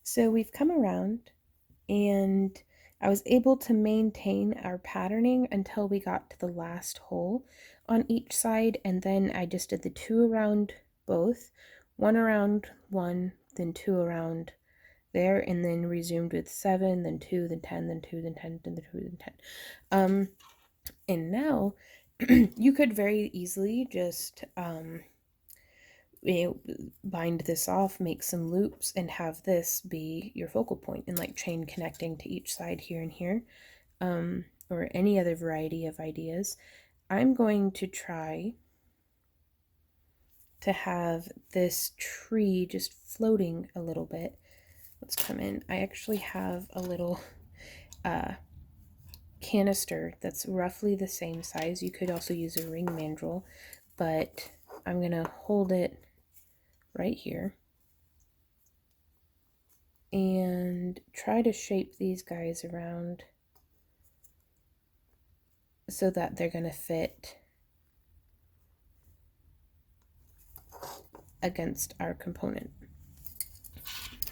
So we've come around and I was able to maintain our patterning until we got to the last hole on each side, and then I just did the 2 around both, 1 around one, then 2 around there, and then resumed with 7, then 2, then 10, then 2, then 10, then 2, then 10. And now you could very easily just bind this off, make some loops, and have this be your focal point, and like chain connecting to each side here and here, or any other variety of ideas. I'm going to try to have this tree just floating a little bit. Let's come in. I actually have a little canister that's roughly the same size. You could also use a ring mandrel, but I'm gonna hold it right here and try to shape these guys around so that they're gonna fit against our component.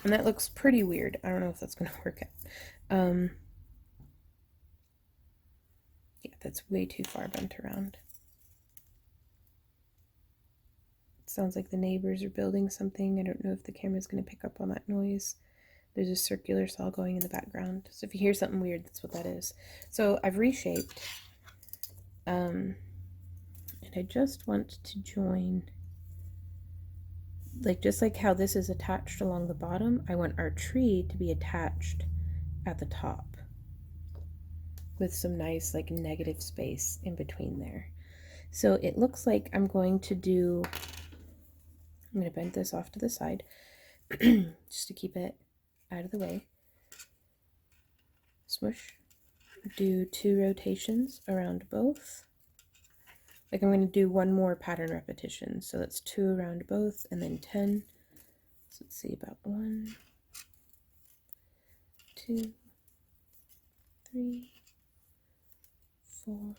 And that looks pretty weird. I don't know if that's gonna work out. Yeah, that's way too far bent around. It sounds like the neighbors are building something. I don't know if the camera's gonna pick up on that noise. There's a circular saw going in the background. So if you hear something weird, that's what that is. So I've reshaped. And I just want to join, like, just like how this is attached along the bottom, I want our tree to be attached at the top with some nice like negative space in between there. So it looks like I'm going to bend this off to the side just to keep it out of the way. Smush. Do 2 rotations around both. Like I'm going to do one more pattern repetition. So that's 2 around both and then 10. So let's see, about 1, 2, 3, 4,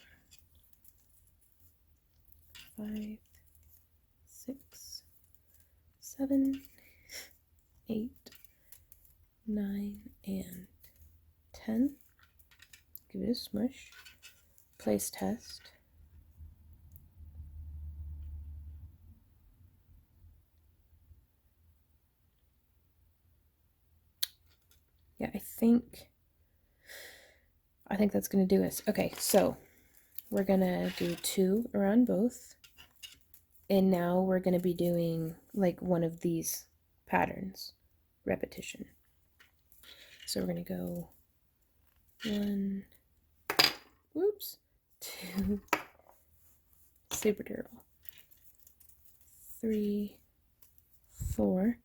5, 6, 7, 8, 9, and 10. Give it a smush. Place test. Yeah, I think that's going to do us. Okay, so we're going to do 2 around both. And now we're going to be doing like one of these patterns, repetition. So we're going to go 1, whoops, 2, super durable, 3, 4.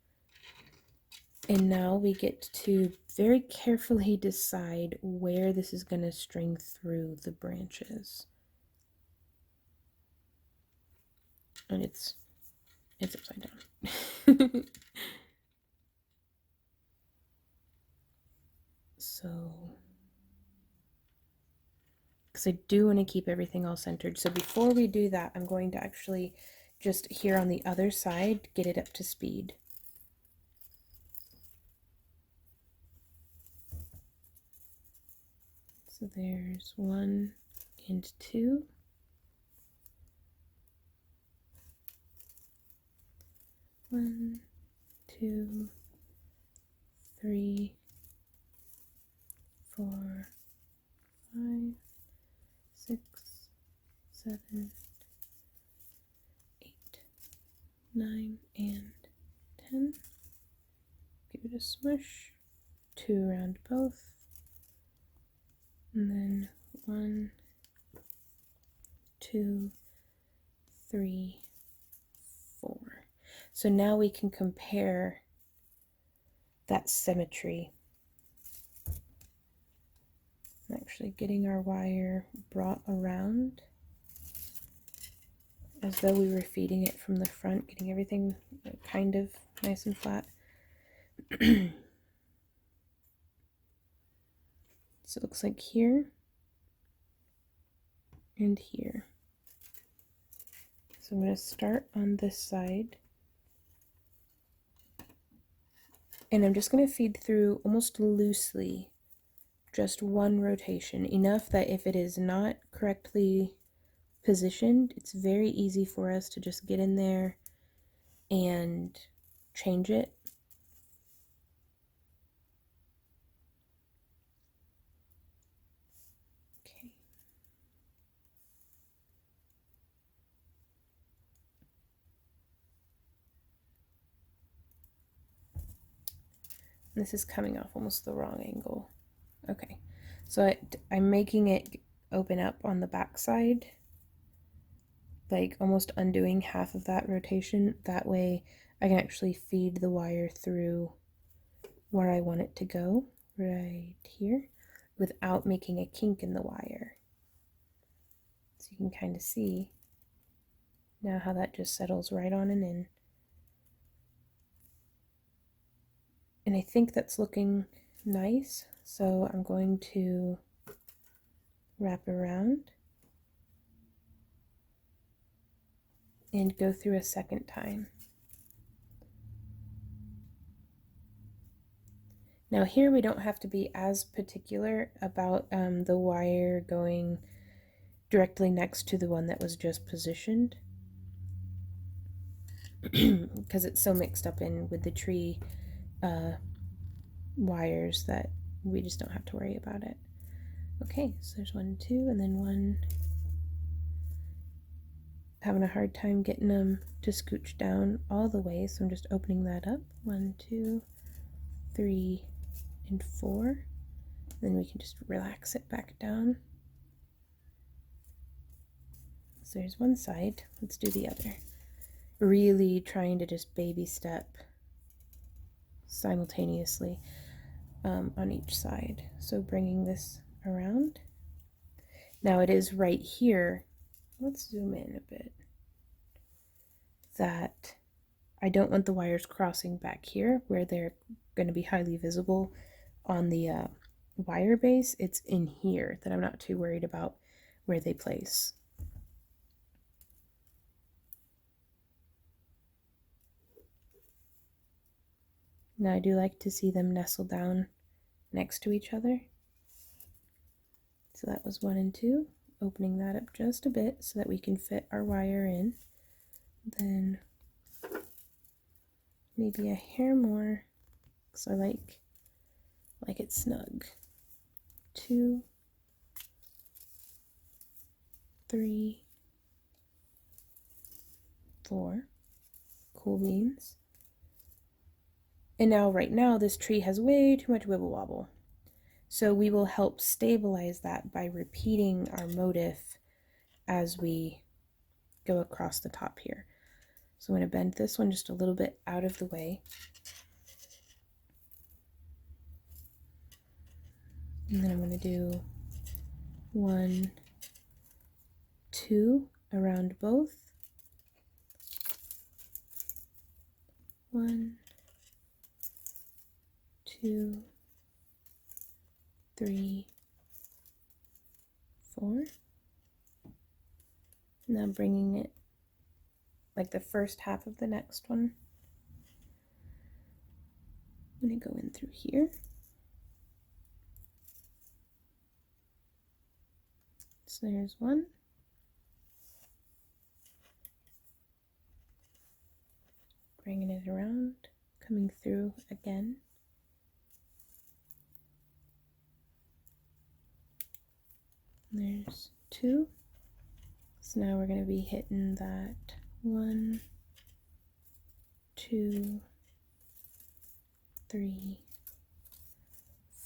And now we get to very carefully decide where this is going to string through the branches. And it's upside down. So, because I do want to keep everything all centered. So before we do that, I'm going to actually just here on the other side, get it up to speed. So there's 1 and 2. 1, 2, 3, 4, 5, 6, 7, 8, 9, and 10. Give it a smush. 2 around both. And then 1, 2, 3, 4. So now we can compare that symmetry. I'm actually getting our wire brought around as though we were feeding it from the front, getting everything kind of nice and flat. So it looks like here and here. So I'm going to start on this side. And I'm just going to feed through almost loosely, just 1 rotation, enough that if it is not correctly positioned, it's very easy for us to just get in there and change it. This is coming off almost the wrong angle. Okay, so I'm making it open up on the back side, like almost undoing half of that rotation. That way I can actually feed the wire through where I want it to go, right here, without making a kink in the wire. So you can kind of see now how that just settles right on and in. And I think that's looking nice, so I'm going to wrap around and go through a second time. Now here we don't have to be as particular about the wire going directly next to the one that was just positioned because it's so mixed up in with the tree wires that we just don't have to worry about it. Okay, so there's 1, 2, and then 1. Having a hard time getting them to scooch down all the way, so I'm just opening that up. 1, 2, 3, and 4. Then we can just relax it back down. So there's one side. Let's do the other. Really trying to just baby step simultaneously on each side. So bringing this around. Now it is right here. Let's zoom in a bit. That I don't want the wires crossing back here where they're going to be highly visible on the wire base. It's in here that I'm not too worried about where they place. Now I do like to see them nestle down next to each other. So that was 1 and 2. Opening that up just a bit so that we can fit our wire in. Then maybe a hair more because I like it snug. 2, 3, 4. Cool beans. And now right now this tree has way too much wibble wobble. So we will help stabilize that by repeating our motif as we go across the top here. So I'm going to bend this one just a little bit out of the way. And then I'm going to do 1, 2 around both. 1, 2, 3, 4. Now bringing it like the first half of the next one. I'm going to go in through here. So there's 1. Bringing it around, coming through again. There's 2. So now we're going to be hitting that 1, 2, 3,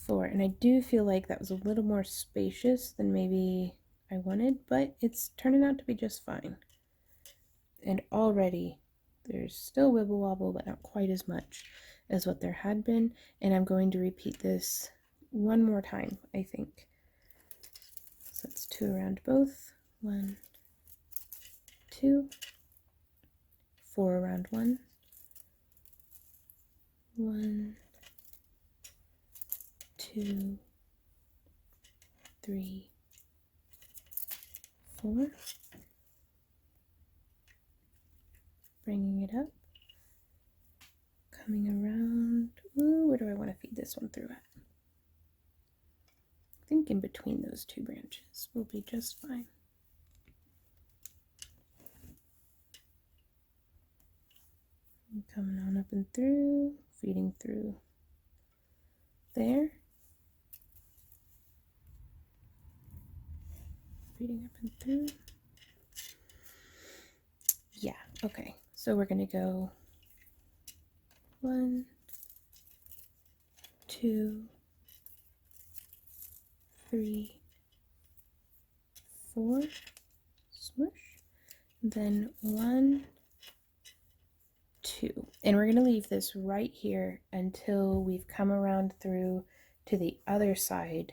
4. And I do feel like that was a little more spacious than maybe I wanted, but it's turning out to be just fine. And already there's still wibble wobble, but not quite as much as what there had been. And I'm going to repeat this 1 more time, I think. So it's 2 around both. 1, 2, 4 around 1. 1, 2, 3, 4. Bringing it up, coming around. Ooh, where do I want to feed this one through at? I think in between those 2 branches will be just fine. And coming on up and through, feeding through there. Feeding up and through. Yeah, okay. So we're going to go 1, 2, 3, 4, smush, then 1, 2. And we're going to leave this right here until we've come around through to the other side.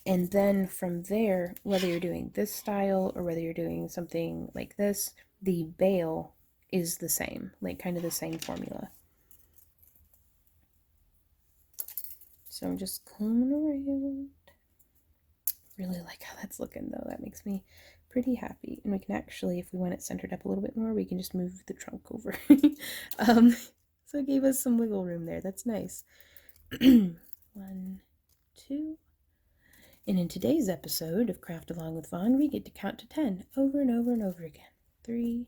And then from there, whether you're doing this style or whether you're doing something like this, the bail is the same, like kind of the same formula. So I'm just coming around. Really like how that's looking though. That makes me pretty happy. And we can actually, if we want it centered up a little bit more, we can just move the trunk over. So it gave us some wiggle room there. That's nice. 1, 2. And in today's episode of Craft Along with Vaughn, we get to count to 10 over and over and over again. 3,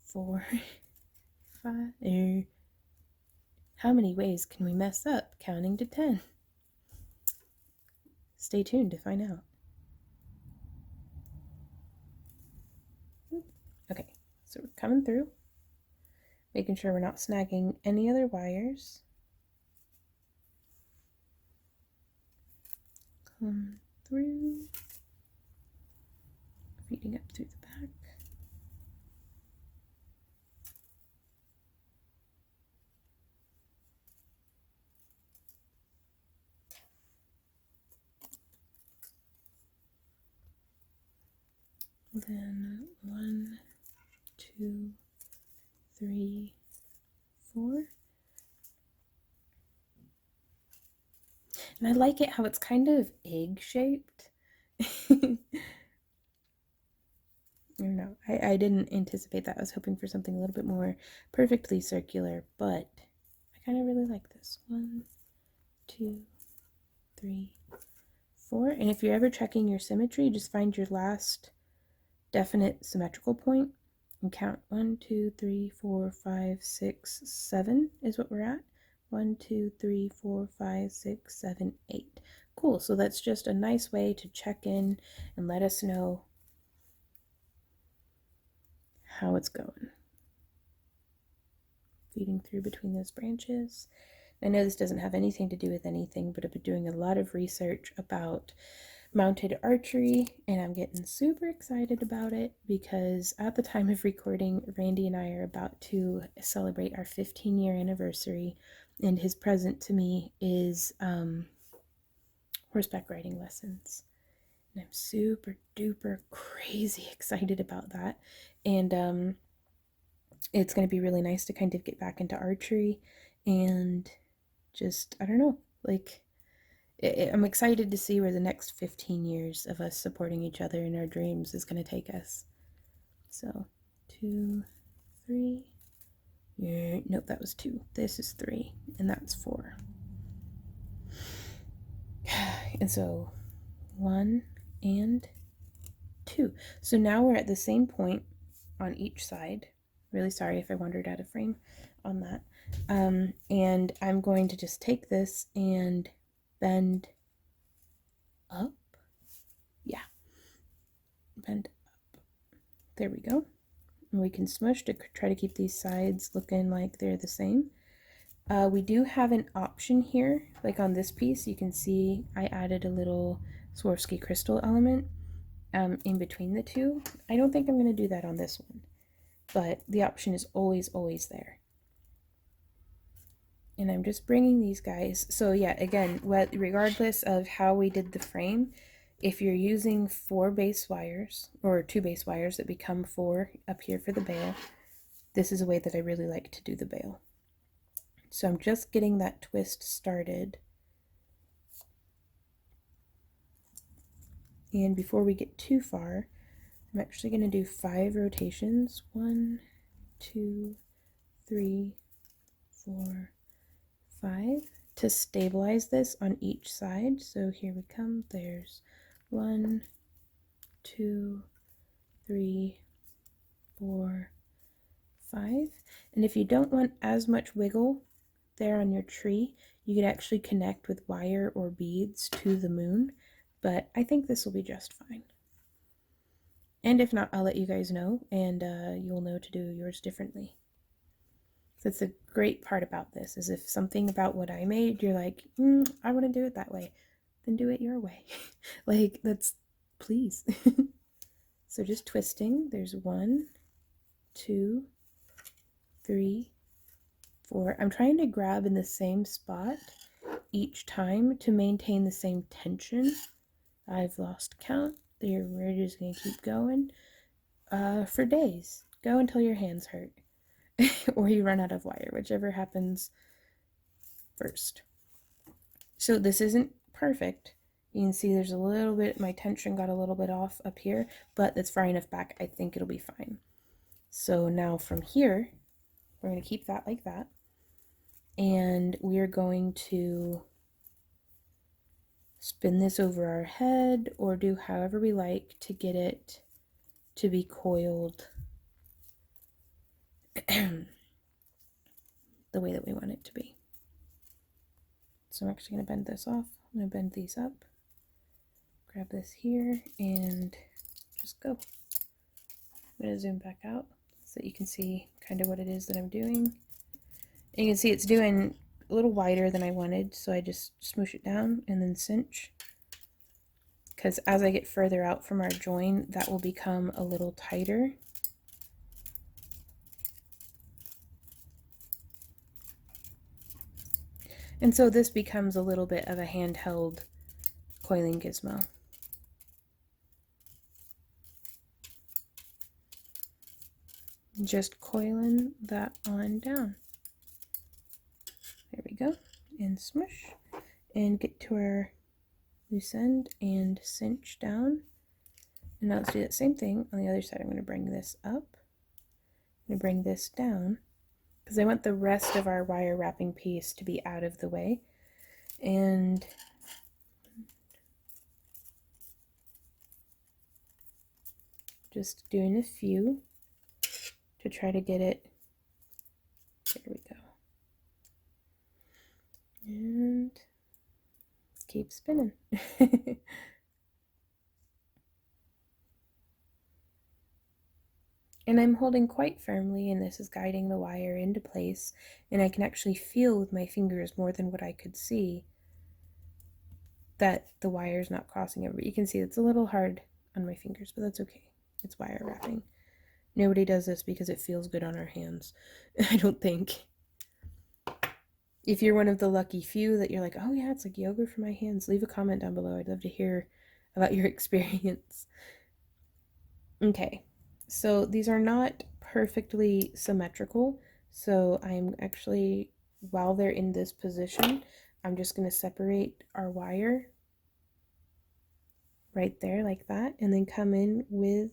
4, 5. How many ways can we mess up counting to 10? Stay tuned to find out. Okay, so we're coming through, making sure we're not snagging any other wires. Come through, feeding up through the back. Then 1, 2, 3, 4. And I like it how it's kind of egg shaped. I don't know. I didn't anticipate that. I was hoping for something a little bit more perfectly circular, but I kind of really like this. 1, 2, 3, 4. And if you're ever checking your symmetry, just find your last definite symmetrical point and count 1, 2, 3, 4, 5, 6, 7 is what we're at. 1, 2, 3, 4, 5, 6, 7, 8. Cool. So that's just a nice way to check in and let us know how it's going. Feeding through between those branches. I know this doesn't have anything to do with anything, but I've been doing a lot of research about mounted archery, and I'm getting super excited about it because at the time of recording, Randy and I are about to celebrate our 15-year anniversary, and his present to me is horseback riding lessons. And I'm super duper crazy excited about that. And it's going to be really nice to kind of get back into archery and just, I don't know, like I'm excited to see where the next 15 years of us supporting each other in our dreams is going to take us. So 2, 3. Nope, that was 2. This is 3, and that's 4. And so 1 and 2. So now we're at the same point on each side. Really sorry if I wandered out of frame on that. And I'm going to just take this and bend up. Yeah, bend up. There we go. And we can smush to try to keep these sides looking like they're the same. We do have an option here, like on this piece, you can see I added a little Swarovski crystal element in between the two. I don't think I'm going to do that on this one, but the option is always, always there. And I'm just bringing these guys. So yeah, again, regardless of how we did the frame, if you're using 4 base wires or 2 base wires that become 4 up here for the bail, this is a way that I really like to do the bail. So I'm just getting that twist started. And before we get too far, I'm actually going to do 5 rotations. 1, 2, 3, 4, 5 to stabilize this on each side. So here we come. There's 1, 2, 3, 4, 5. And if you don't want as much wiggle there on your tree, you could actually connect with wire or beads to the moon, but I think this will be just fine. And if not, I'll let you guys know, and you'll know to do yours differently. That's the great part about this, is if something about what I made, you're like, I want to do it that way, then do it your way. Like, that's, please. So just twisting. There's 1, 2, 3, 4. I'm trying to grab in the same spot each time to maintain the same tension. I've lost count. There, we're just gonna keep going for days. Go until your hands hurt or you run out of wire, whichever happens first. So this isn't perfect. You can see there's a little bit, my tension got a little bit off up here, but it's far enough back, I think it'll be fine. So now from here, we're going to keep that like that. And we are going to spin this over our head or do however we like to get it to be coiled the way that we want it to be. So I'm actually going to bend this off. I'm going to bend these up, grab this here, and just go. I'm going to zoom back out so that you can see kind of what it is that I'm doing. And you can see it's doing a little wider than I wanted, so I just smoosh it down and then cinch. Because as I get further out from our join, that will become a little tighter. And so this becomes a little bit of a handheld coiling gizmo. Just coiling that on down. There we go. And smush. And get to our loose end and cinch down. And now let's do that same thing on the other side. I'm going to bring this up. I'm going to bring this down because I want the rest of our wire wrapping piece to be out of the way. And just doing a few to try to get it. There we go. And keep spinning. And I'm holding quite firmly, and this is guiding the wire into place, and I can actually feel with my fingers more than what I could see that the wire is not crossing over. You can see it's a little hard on my fingers, but that's okay. It's wire wrapping. Nobody does this because it feels good on our hands, I don't think. If you're one of the lucky few that you're like, oh yeah, it's like yoga for my hands, leave a comment down below. I'd love to hear about your experience. Okay, so these are not perfectly symmetrical, so I'm actually, while they're in this position, I'm just going to separate our wire right there like that, and then come in with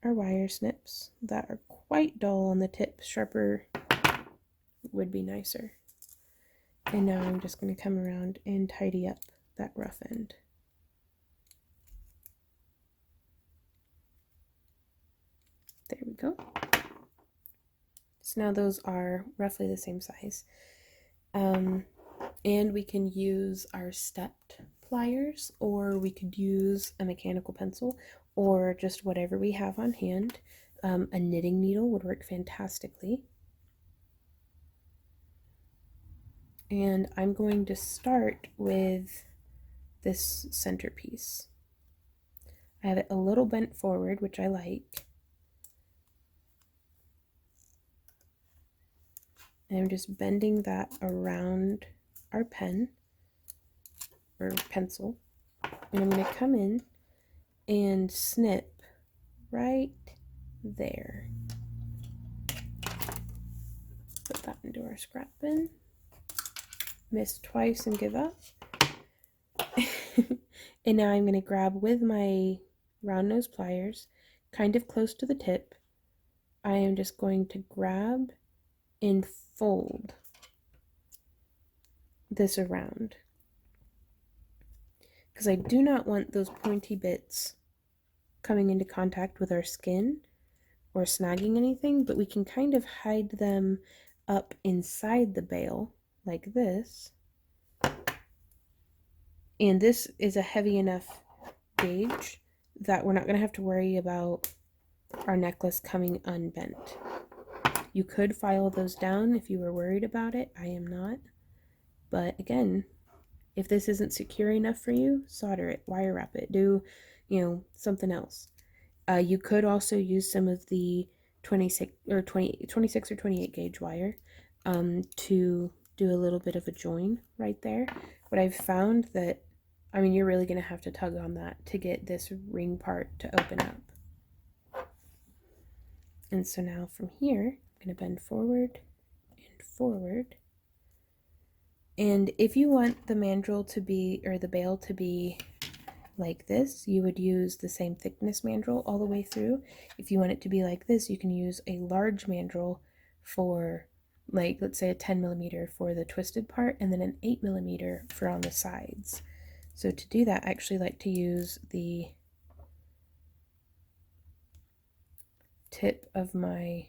our wire snips that are quite dull on the tip. Sharper would be nicer. And now I'm just going to come around and tidy up that rough end. There we go. So now those are roughly the same size. And we can use our stepped pliers, or we could use a mechanical pencil, or just whatever we have on hand. A knitting needle would work fantastically. And I'm going to start with this centerpiece. I have it a little bent forward, which I like. And I'm just bending that around our pen or pencil. And I'm going to come in and snip right there. Put that into our scrap bin. Miss twice and give up. And now I'm going to grab with my round nose pliers, kind of close to the tip. I am just going to grab and fold this around, because I do not want those pointy bits coming into contact with our skin or snagging anything, but we can kind of hide them up inside the bail like this. And this is a heavy enough gauge that we're not going to have to worry about our necklace coming unbent. You could file those down if you were worried about it. I am not. But again, if this isn't secure enough for you, solder it, wire wrap it, do, something else. You could also use some of the 26 or 28 gauge wire to do a little bit of a join right there. But I've found that, you're really going to have to tug on that to get this ring part to open up. And so now from here, I'm going to bend forward and forward. And if you want the mandrel to be, or the bail to be like this, you would use the same thickness mandrel all the way through. If you want it to be like this, you can use a large mandrel for, like, let's say a 10 millimeter for the twisted part, and then an 8 millimeter for on the sides. So to do that, I actually like to use the tip of my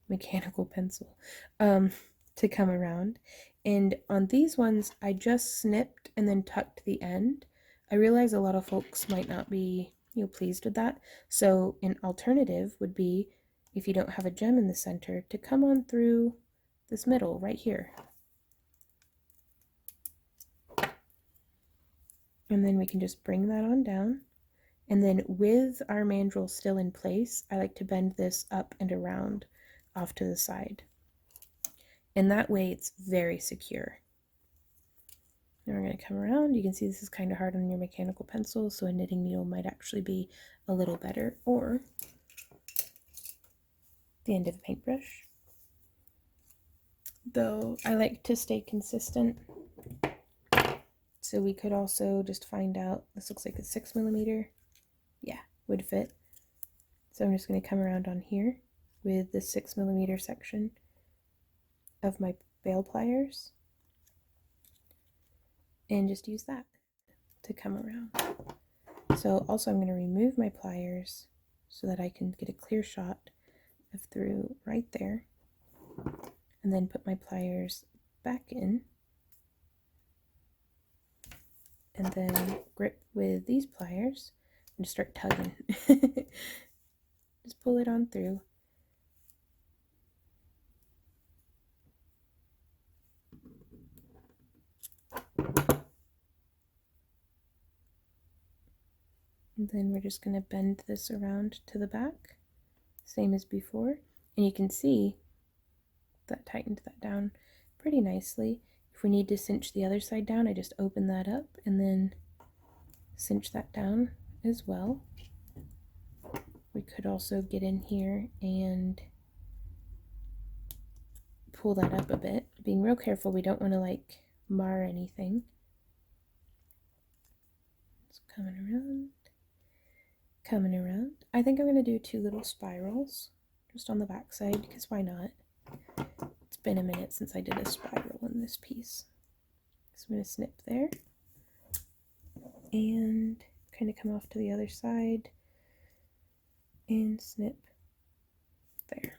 mechanical pencil to come around. And on these ones, I just snipped and then tucked the end. I realize a lot of folks might not be pleased with that. So an alternative would be, if you don't have a gem in the center, to come on through this middle right here. And then we can just bring that on down. And then with our mandrel still in place, I like to bend this up and around off to the side. And that way it's very secure. Now we're going to come around. You can see this is kind of hard on your mechanical pencil, so a knitting needle might actually be a little better, or the end of a paintbrush. Though I like to stay consistent. So we could also just find out, this looks like a 6 millimeter. Yeah, would fit. So I'm just going to come around on here with the 6 millimeter section of my bail pliers and just use that to come around. So also I'm going to remove my pliers so that I can get a clear shot of through right there, and then put my pliers back in, and then grip with these pliers and just start tugging. Just pull it on through. And then we're just going to bend this around to the back, same as before. And you can see that tightened that down pretty nicely. If we need to cinch the other side down, I just open that up and then cinch that down as well. We could also get in here and pull that up a bit, being real careful. We don't want to like mar anything. It's coming around. I think I'm going to do 2 little spirals just on the back side, because why not? It's been a minute since I did a spiral in this piece. So I'm going to snip there and kind of come off to the other side and snip there.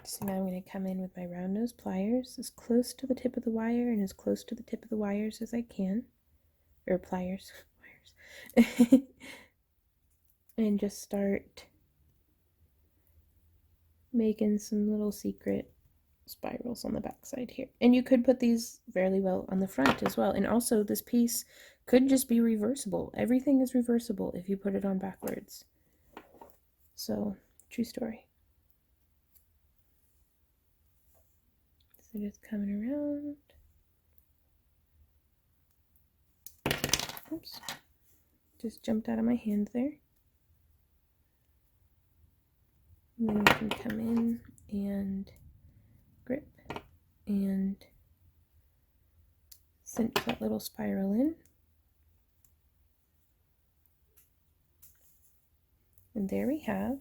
So now I'm going to come in with my round nose pliers as close to the tip of the wire and as close to the tip of the wires as I can. Or pliers. Wires. And just start making some little secret spirals on the back side here. And you could put these fairly well on the front as well. And also this piece could just be reversible. Everything is reversible if you put it on backwards. So, true story. So just coming around. Oops. Just jumped out of my hand there. And then we can come in and grip and cinch that little spiral in. And there we have.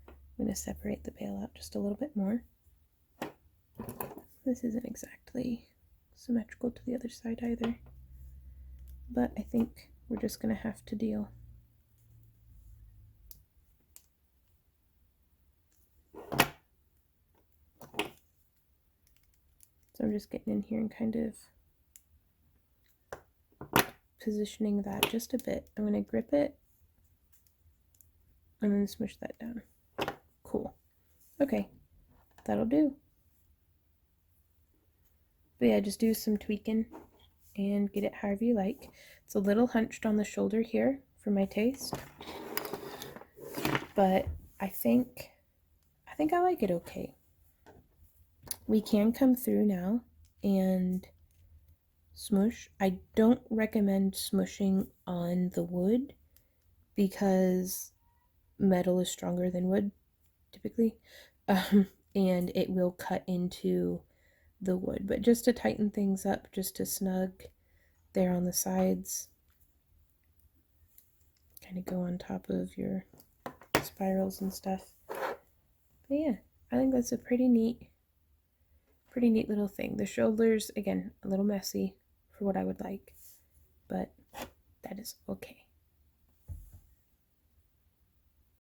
I'm going to separate the bail out just a little bit more. This isn't exactly symmetrical to the other side either, but I think we're just going to have to deal. So I'm just getting in here and kind of positioning that just a bit. I'm going to grip it and then smush that down. Cool. Okay, that'll do. But yeah, just do some tweaking and get it however you like. It's a little hunched on the shoulder here for my taste, but I think I like it okay. We can come through now and smush. I don't recommend smushing on the wood because metal is stronger than wood typically, and it will cut into the wood. But just to tighten things up, just to snug there on the sides, kind of go on top of your spirals and stuff. But yeah, I think that's a pretty neat little thing. The shoulders, again, a little messy for what I would like, but that is okay.